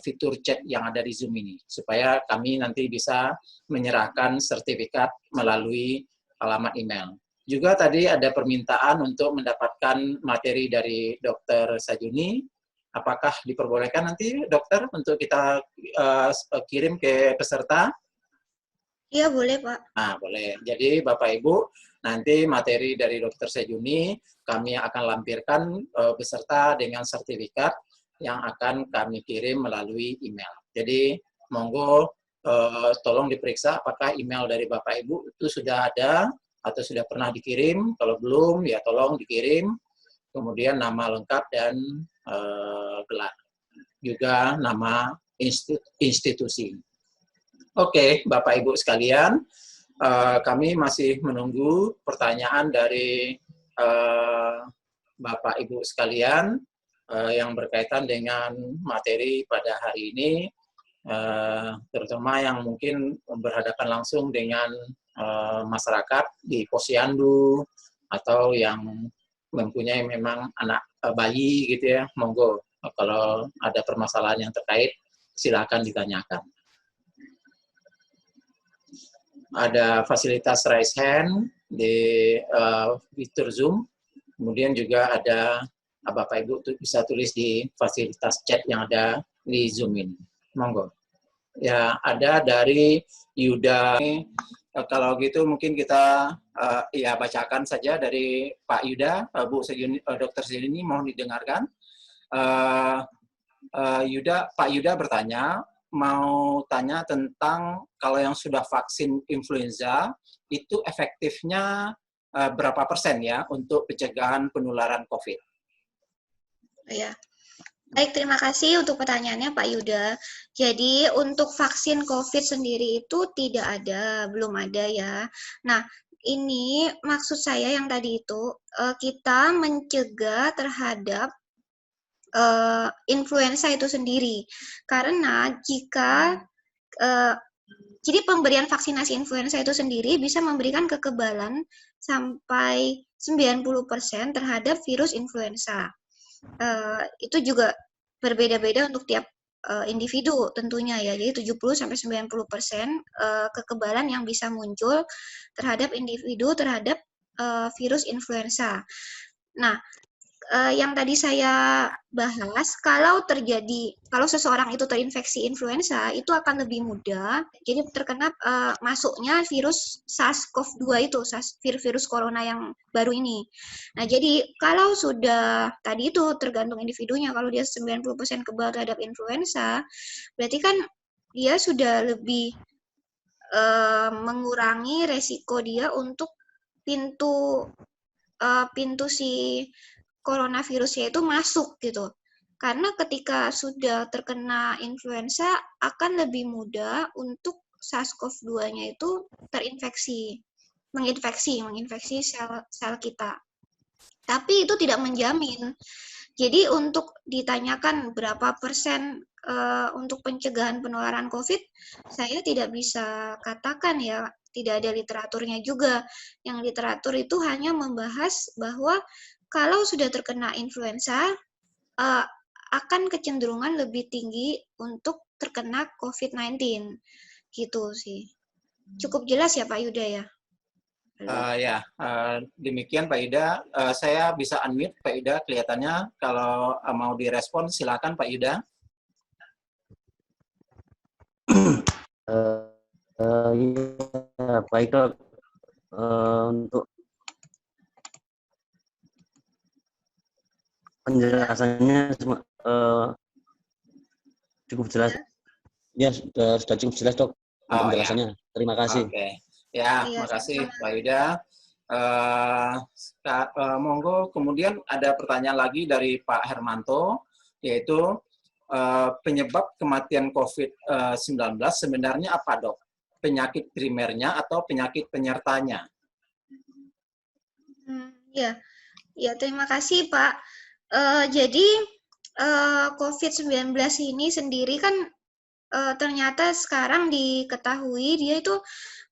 fitur chat yang ada di Zoom ini, supaya kami nanti bisa menyerahkan sertifikat melalui alamat email. Juga tadi ada permintaan untuk mendapatkan materi dari Dr. Sajuni. apakah diperbolehkan nanti dokter untuk kita kirim ke peserta? Iya, boleh, Pak. Nah, boleh. Jadi Bapak Ibu, nanti materi dari Dr. Sejuni kami akan lampirkan beserta dengan sertifikat yang akan kami kirim melalui email. Jadi monggo tolong diperiksa apakah email dari Bapak Ibu itu sudah ada atau sudah pernah dikirim. Kalau belum, ya tolong dikirim. Kemudian nama lengkap dan gelar. Juga nama institusi. Oke, Bapak Ibu sekalian, kami masih menunggu pertanyaan dari Bapak Ibu sekalian yang berkaitan dengan materi pada hari ini, terutama yang mungkin berhadapan langsung dengan masyarakat di posyandu atau yang mempunyai memang anak bayi gitu ya. Monggo kalau ada permasalahan yang terkait silakan ditanyakan. Ada fasilitas raise hand di fitur Zoom, kemudian juga ada Bapak Ibu bisa tulis di fasilitas chat yang ada di Zoom ini. Monggo. Ya, ada dari Yuda. Kalau gitu mungkin kita ya bacakan saja dari Pak Yuda, Bu Sejuni, Dr. Sejuni mohon didengarkan. Pak Yuda bertanya, mau tanya tentang kalau yang sudah vaksin influenza itu efektifnya berapa persen ya untuk pencegahan penularan COVID? Ya. Baik, terima kasih untuk pertanyaannya Pak Yuda. Jadi untuk vaksin COVID sendiri itu tidak ada, belum ada ya. Nah, ini maksud saya yang tadi itu kita mencegah terhadap influenza itu sendiri. Karena jika jadi pemberian vaksinasi influenza itu sendiri bisa memberikan kekebalan sampai 90% terhadap virus influenza. Itu juga berbeda-beda untuk tiap individu tentunya ya. Jadi 70-90% kekebalan yang bisa muncul terhadap individu terhadap virus influenza. Nah, yang tadi saya bahas, kalau seseorang itu terinfeksi influenza, itu akan lebih mudah. Jadi terkena masuknya virus SARS-CoV-2 itu, virus corona yang baru ini. Nah, jadi kalau sudah, tadi itu tergantung individunya, kalau dia 90% kebal terhadap influenza, berarti kan dia sudah lebih mengurangi resiko dia untuk pintu si coronavirusnya itu masuk gitu. Karena ketika sudah terkena influenza akan lebih mudah untuk SARS-CoV-2-nya itu menginfeksi sel kita. Tapi itu tidak menjamin. Jadi untuk ditanyakan berapa persen untuk pencegahan penularan COVID, saya tidak bisa katakan ya, tidak ada literaturnya juga. Yang literatur itu hanya membahas bahwa kalau sudah terkena influenza, akan kecenderungan lebih tinggi untuk terkena COVID-19. Gitu sih. Cukup jelas ya Pak Yuda ya? Demikian Pak Yuda. Saya bisa unmute Pak Yuda kelihatannya. Kalau mau direspon silakan Pak Yuda. Ya, baik dok. Untuk penjelasannya cukup jelas. Ya, sudah cukup jelas dok untuk penjelasannya. Ya. Terima kasih. Oke. Ya, terima kasih Pak Yuda. Monggo kemudian ada pertanyaan lagi dari Pak Hermanto, yaitu penyebab kematian COVID-19 sebenarnya apa dok? Penyakit primernya atau penyakit penyertanya? Ya, terima kasih Pak. Jadi COVID-19 ini sendiri kan ternyata sekarang diketahui dia itu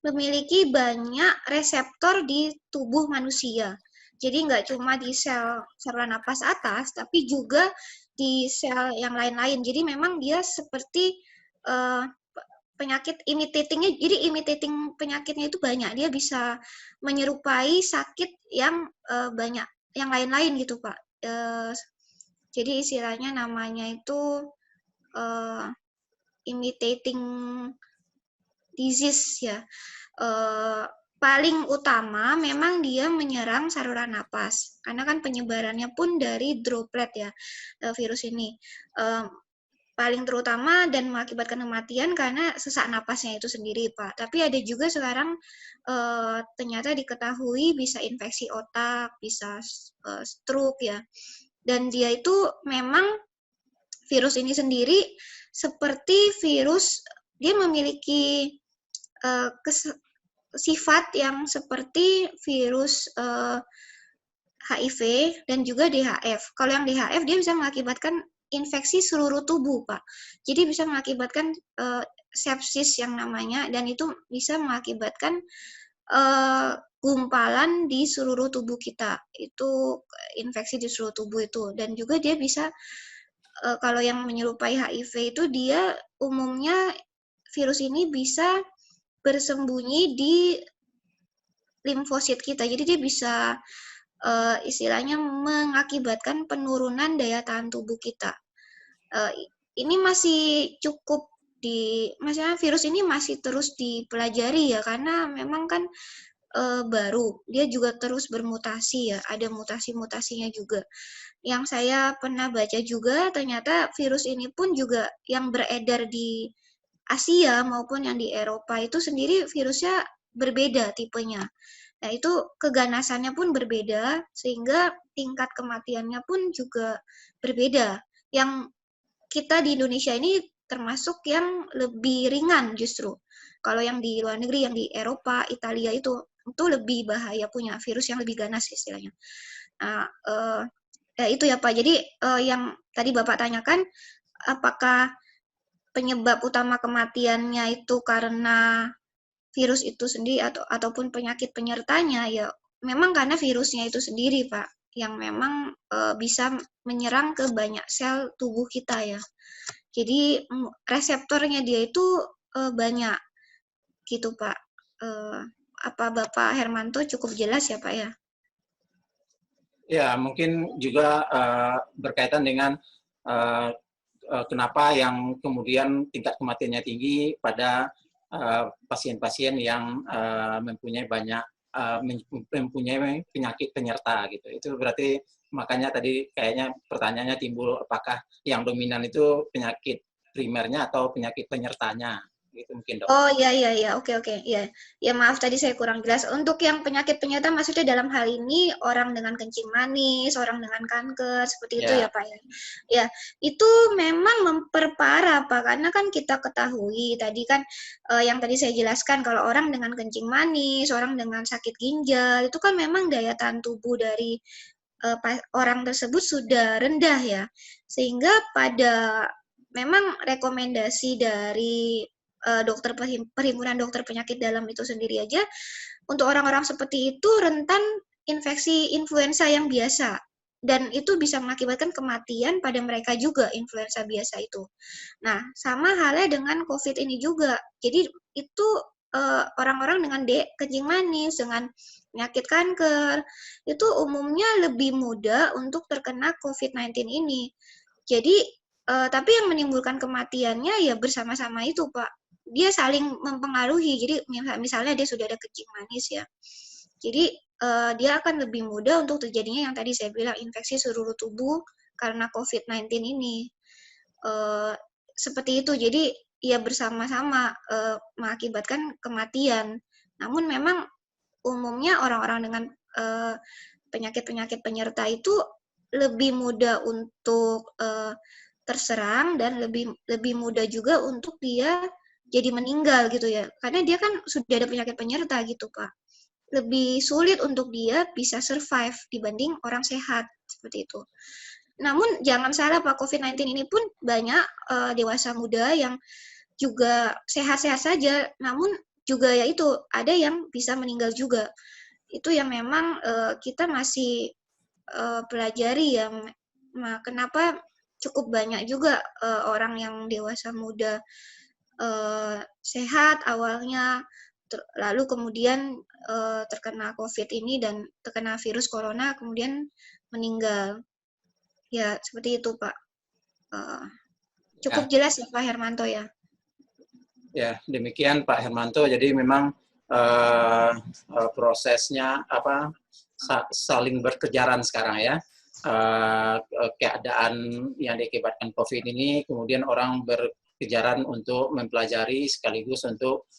memiliki banyak reseptor di tubuh manusia. Jadi nggak cuma di sel saluran napas atas, tapi juga di sel yang lain-lain. Jadi memang dia seperti penyakit imitatingnya, jadi imitating penyakitnya itu banyak. Dia bisa menyerupai sakit yang banyak, yang lain-lain gitu Pak. Jadi istilahnya namanya itu imitating disease ya. Paling utama memang dia menyerang saluran napas, karena kan penyebarannya pun dari droplet ya, virus ini. Paling terutama dan mengakibatkan kematian karena sesak napasnya itu sendiri, Pak. Tapi ada juga sekarang ternyata diketahui bisa infeksi otak, bisa stroke ya. Dan dia itu memang virus ini sendiri seperti virus, dia memiliki sifat yang seperti virus HIV dan juga DHF. Kalau yang DHF dia bisa mengakibatkan infeksi seluruh tubuh, Pak. Jadi bisa mengakibatkan sepsis yang namanya, dan itu bisa mengakibatkan gumpalan di seluruh tubuh kita. Itu infeksi di seluruh tubuh itu. Dan juga dia bisa, kalau yang menyerupai HIV itu dia umumnya virus ini bisa bersembunyi di limfosit kita. Jadi dia bisa istilahnya mengakibatkan penurunan daya tahan tubuh kita. Ini masih cukup maksudnya virus ini masih terus dipelajari ya, karena memang kan baru, dia juga terus bermutasi ya, ada mutasi-mutasinya juga. Yang saya pernah baca juga, ternyata virus ini pun juga yang beredar di Asia maupun yang di Eropa itu sendiri virusnya berbeda tipenya. Nah, itu keganasannya pun berbeda, sehingga tingkat kematiannya pun juga berbeda. Yang kita di Indonesia ini termasuk yang lebih ringan justru. Kalau yang di luar negeri, yang di Eropa, Italia itu lebih bahaya, punya virus yang lebih ganas istilahnya. Nah, ya itu ya Pak. Jadi yang tadi Bapak tanyakan, apakah penyebab utama kematiannya itu karena virus itu sendiri ataupun penyakit penyertanya, ya memang karena virusnya itu sendiri, Pak, yang memang bisa menyerang ke banyak sel tubuh kita ya. Jadi reseptornya dia itu banyak gitu, Pak. Apa Bapak Hermanto cukup jelas ya, Pak ya? Ya, mungkin juga berkaitan dengan kenapa yang kemudian tingkat kematiannya tinggi pada pasien-pasien yang mempunyai mempunyai penyakit penyerta gitu. Itu berarti makanya tadi kayaknya pertanyaannya timbul, apakah yang dominan itu penyakit primernya atau penyakit penyertanya? Gitu mungkin, Dok. Oh iya, oke ya. Ya maaf tadi saya kurang jelas. Untuk yang penyakit penyerta maksudnya dalam hal ini orang dengan kencing manis, orang dengan kanker seperti itu ya Pak ya. Ya itu memang memperparah Pak, karena kan kita ketahui tadi kan yang tadi saya jelaskan, kalau orang dengan kencing manis, orang dengan sakit ginjal itu kan memang daya tahan tubuh dari orang tersebut sudah rendah ya, sehingga pada memang rekomendasi dari dokter perhimpunan dokter penyakit dalam itu sendiri aja, untuk orang-orang seperti itu rentan infeksi influenza yang biasa, dan itu bisa mengakibatkan kematian pada mereka juga, influenza biasa itu. Nah, sama halnya dengan COVID ini juga. Jadi itu orang-orang dengan kencing manis, dengan penyakit kanker, itu umumnya lebih mudah untuk terkena COVID-19 ini. Jadi, tapi yang menimbulkan kematiannya ya bersama-sama itu, Pak. Dia saling mempengaruhi. Jadi misalnya dia sudah ada kencing manis ya. Jadi dia akan lebih mudah untuk terjadinya yang tadi saya bilang, infeksi seluruh tubuh karena COVID-19 ini. Seperti itu. Jadi ya bersama-sama mengakibatkan kematian. Namun memang umumnya orang-orang dengan penyakit-penyakit penyerta itu lebih mudah untuk terserang, dan lebih mudah juga untuk dia jadi meninggal gitu ya, karena dia kan sudah ada penyakit penyerta gitu Pak. Lebih sulit untuk dia bisa survive dibanding orang sehat seperti itu. Namun jangan salah Pak, COVID-19 ini pun banyak dewasa muda yang juga sehat-sehat saja, namun juga ya itu ada yang bisa meninggal juga. Itu yang memang kita masih pelajari ya, kenapa cukup banyak juga orang yang dewasa muda sehat awalnya, lalu kemudian terkena COVID ini dan terkena virus corona kemudian meninggal. Ya, seperti itu, Pak. Cukup jelas ya, Pak Hermanto ya. Ya, demikian Pak Hermanto. Jadi memang prosesnya saling berkejaran sekarang ya. Keadaan yang diakibatkan COVID ini, kemudian orang berkejaran untuk mempelajari sekaligus untuk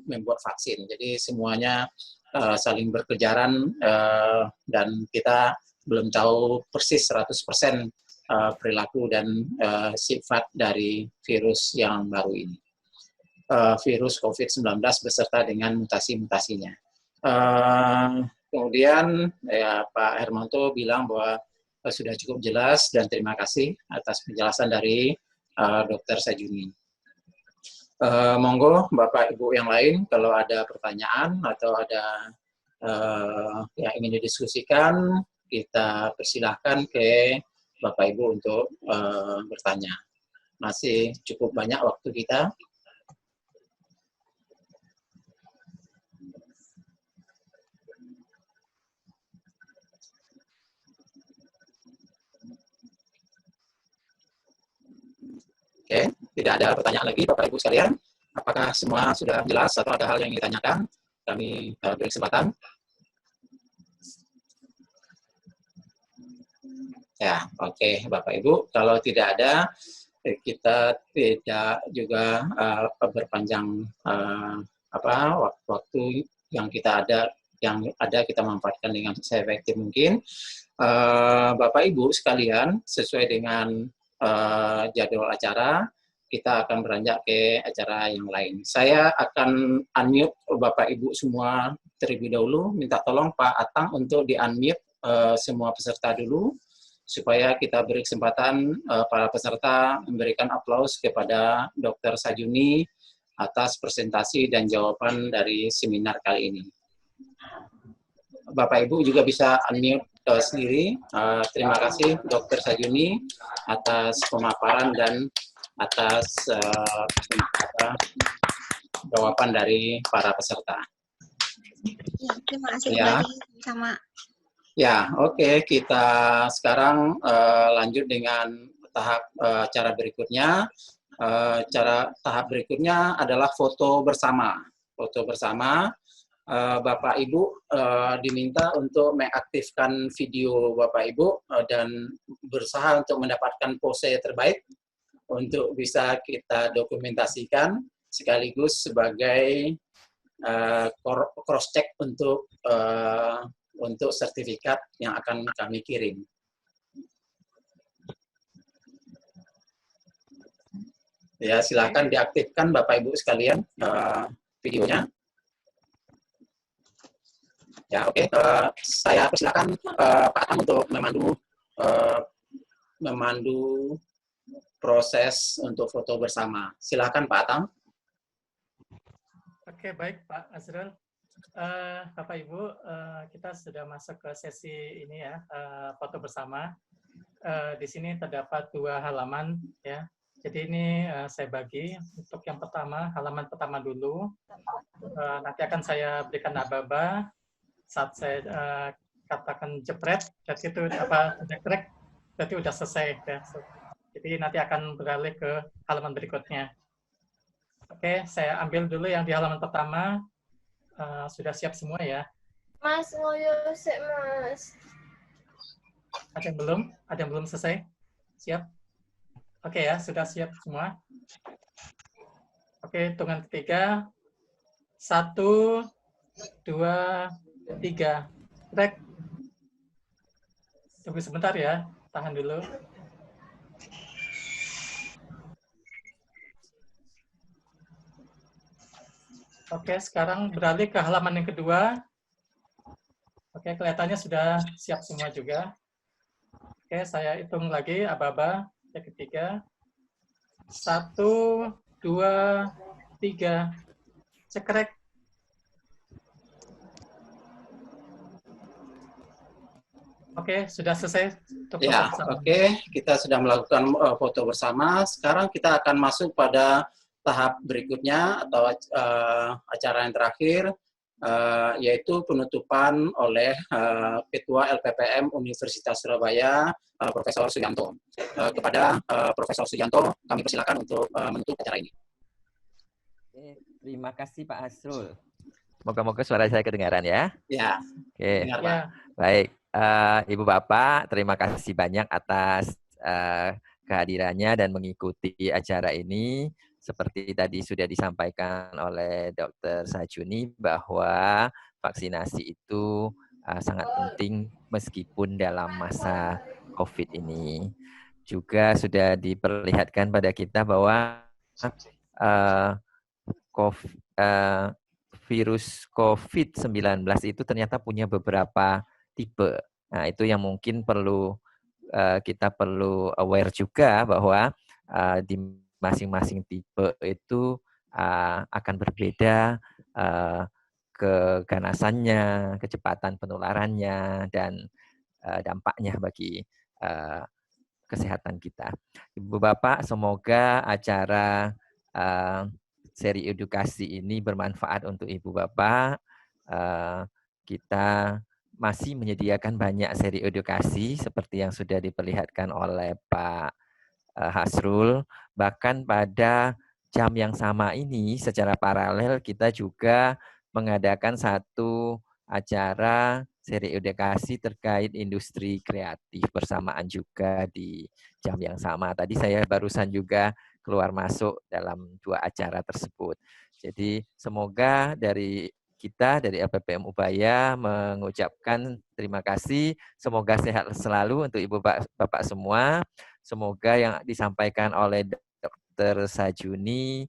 membuat vaksin. Jadi semuanya saling berkejaran dan kita belum tahu persis 100% perilaku dan sifat dari virus yang baru ini. Virus COVID-19 beserta dengan mutasi-mutasinya. Kemudian ya, Pak Hermanto bilang bahwa sudah cukup jelas dan terima kasih atas penjelasan dari Dr. Sajuni. Monggo Bapak Ibu yang lain kalau ada pertanyaan atau ada yang ingin didiskusikan, kita persilahkan ke Bapak Ibu untuk bertanya. Masih cukup banyak waktu kita. Oke, tidak ada pertanyaan lagi Bapak Ibu sekalian. Apakah semua sudah jelas atau ada hal yang ditanyakan? Kami beri kesempatan. Ya, oke Bapak Ibu. Kalau tidak ada, kita tidak juga berpanjang waktu yang ada kita manfaatkan dengan seefektif mungkin. Bapak Ibu sekalian, sesuai dengan jadwal acara, kita akan beranjak ke acara yang lain. Saya akan unmute Bapak Ibu semua terlebih dahulu. Minta tolong Pak Atang untuk di-unmute semua peserta dulu, supaya kita beri kesempatan para peserta memberikan aplaus kepada Dr. Sajuni atas presentasi dan jawaban dari seminar kali ini. Bapak Ibu juga bisa unmute sendiri. Terima kasih Dr. Sajuni atas pemaparan dan atas jawaban dari para peserta. Ya, terima kasih Ya. kembali sama. Ya, oke. Kita sekarang lanjut dengan tahap cara berikutnya. Tahap berikutnya adalah foto bersama. Foto bersama. Bapak Ibu diminta untuk mengaktifkan video Bapak Ibu dan berusaha untuk mendapatkan pose terbaik untuk bisa kita dokumentasikan sekaligus sebagai cross check untuk sertifikat yang akan kami kirim. Ya, silakan diaktifkan Bapak Ibu sekalian videonya. Ya, oke. Saya persilakan Pak Atang untuk memandu proses untuk foto bersama. Silakan Pak Atang. Oke, baik Pak Azrul. Bapak Ibu, kita sudah masuk ke sesi ini ya, foto bersama. Di sini terdapat 2 halaman ya. Jadi ini saya bagi untuk yang pertama, halaman pertama dulu. Nanti akan saya berikan aba-aba. Saat saya katakan jepret, berarti itu jeprek, berarti udah selesai ya. Jadi nanti akan beralih ke halaman berikutnya. Oke, saya ambil dulu yang di halaman pertama. Sudah siap semua ya? Mas, ngoyo sik, Mas. Ada yang belum? Ada yang belum selesai? Siap? Oke ya, sudah siap semua. Oke, hitungan ketiga. 1, 2, 3. Rek. Tunggu sebentar ya, tahan dulu. Oke, sekarang beralih ke halaman yang kedua. Oke, kelihatannya sudah siap semua juga. Oke, saya hitung lagi aba-aba yang ketiga. 1, 2, 3. Cekrek. Oke, sudah selesai. Ya, oke. Kita sudah melakukan foto bersama. Sekarang kita akan masuk pada tahap berikutnya atau acara yang terakhir, yaitu penutupan oleh Ketua LPPM Universitas Surabaya, Profesor Suyanto. Kepada Profesor Suyanto, kami persilakan untuk menutup acara ini. Terima kasih Pak Hasrul. Moga-moga suara saya kedengaran ya. Ya. Oke. Dengar, Pak. Baik, Ibu Bapak, terima kasih banyak atas kehadirannya dan mengikuti acara ini. Seperti tadi sudah disampaikan oleh Dr. Sajuni bahwa vaksinasi itu sangat penting meskipun dalam masa COVID ini. Juga sudah diperlihatkan pada kita bahwa virus COVID-19 itu ternyata punya beberapa tipe. Nah, itu yang mungkin kita perlu aware juga bahwa di masing-masing tipe itu akan berbeda keganasannya, kecepatan penularannya, dan dampaknya bagi kesehatan kita. Ibu Bapak, semoga acara seri edukasi ini bermanfaat untuk Ibu Bapak. Kita masih menyediakan banyak seri edukasi seperti yang sudah diperlihatkan oleh Pak Hasrul. Bahkan pada jam yang sama ini secara paralel kita juga mengadakan satu acara seri edukasi terkait industri kreatif bersamaan juga di jam yang sama. Tadi saya barusan juga keluar masuk dalam 2 acara tersebut. Jadi semoga dari kita dari LPPM Ubaya mengucapkan terima kasih. Semoga sehat selalu untuk Ibu Bapak semua. Semoga yang disampaikan oleh Dr. Sajuni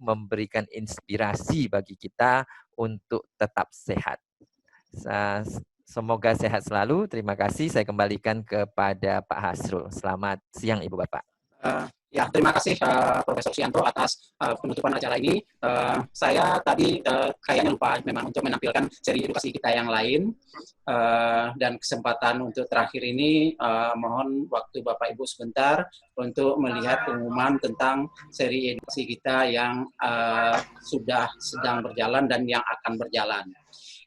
memberikan inspirasi bagi kita untuk tetap sehat. Semoga sehat selalu. Terima kasih. Saya kembalikan kepada Pak Hasrul. Selamat siang Ibu Bapak. Ya, terima kasih Profesor Suyanto atas penutupan acara ini. Saya tadi kayaknya lupa memang untuk menampilkan seri edukasi kita yang lain. Dan kesempatan untuk terakhir ini, mohon waktu Bapak Ibu sebentar untuk melihat pengumuman tentang seri edukasi kita yang sudah sedang berjalan dan yang akan berjalan.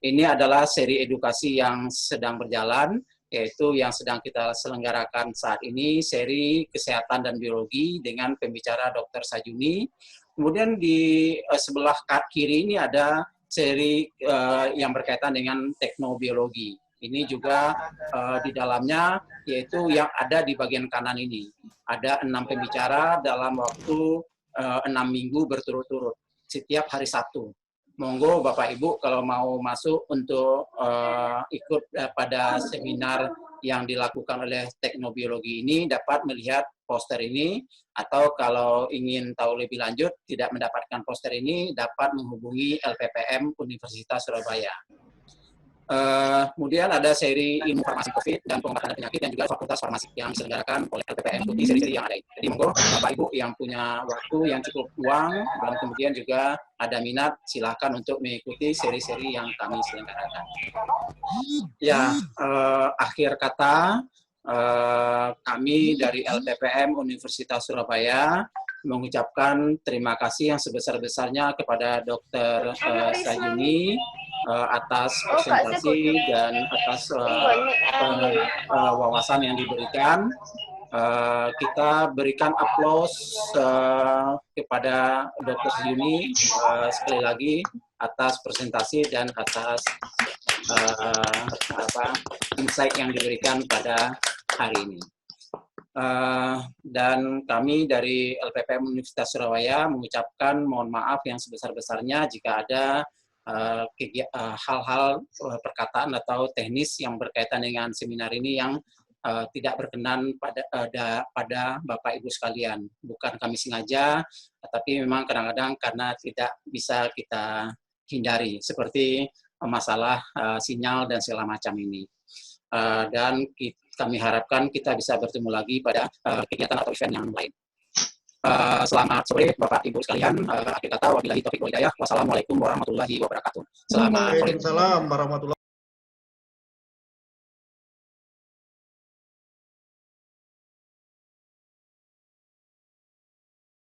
Ini adalah seri edukasi yang sedang berjalan, yaitu yang sedang kita selenggarakan saat ini, seri Kesehatan dan Biologi dengan pembicara Dr. Sajuni. Kemudian di sebelah kiri ini ada seri yang berkaitan dengan teknobiologi. Ini juga di dalamnya, yaitu yang ada di bagian kanan ini. Ada 6 pembicara dalam waktu 6 minggu berturut-turut, setiap hari Sabtu. Monggo Bapak Ibu kalau mau masuk untuk ikut pada seminar yang dilakukan oleh teknobiologi ini dapat melihat poster ini, atau kalau ingin tahu lebih lanjut tidak mendapatkan poster ini dapat menghubungi LPPM Universitas Surabaya. Kemudian ada seri ilmu farmasi COVID dan pengobatan penyakit dan juga fakultas farmasi yang diselenggarakan oleh LPPM di seri-seri yang ada ini. Jadi monggo Bapak Ibu yang punya waktu yang cukup luang dan kemudian juga ada minat, silakan untuk mengikuti seri-seri yang kami selenggarakan. Ya, akhir kata kami dari LPPM Universitas Surabaya mengucapkan terima kasih yang sebesar-besarnya kepada Dr. Sajuni atas presentasi dan atas wawasan yang diberikan. Kita berikan aplaus kepada Dr. Sajuni sekali lagi atas presentasi dan atas insight yang diberikan pada hari ini. Dan kami dari LPPM Universitas Surabaya mengucapkan mohon maaf yang sebesar-besarnya jika ada hal-hal perkataan atau teknis yang berkaitan dengan seminar ini yang tidak berkenan pada Bapak Ibu sekalian. Bukan kami sengaja, tapi memang kadang-kadang karena tidak bisa kita hindari, seperti masalah sinyal dan segala macam ini. Dan kami harapkan kita bisa bertemu lagi pada kegiatan atau event yang lain. Selamat sore Bapak Ibu sekalian. Akhir kata wabillahi taufiq wal hidayah. Wassalamualaikum warahmatullahi wabarakatuh. Selamat sore. Waalaikumsalam warahmatullahi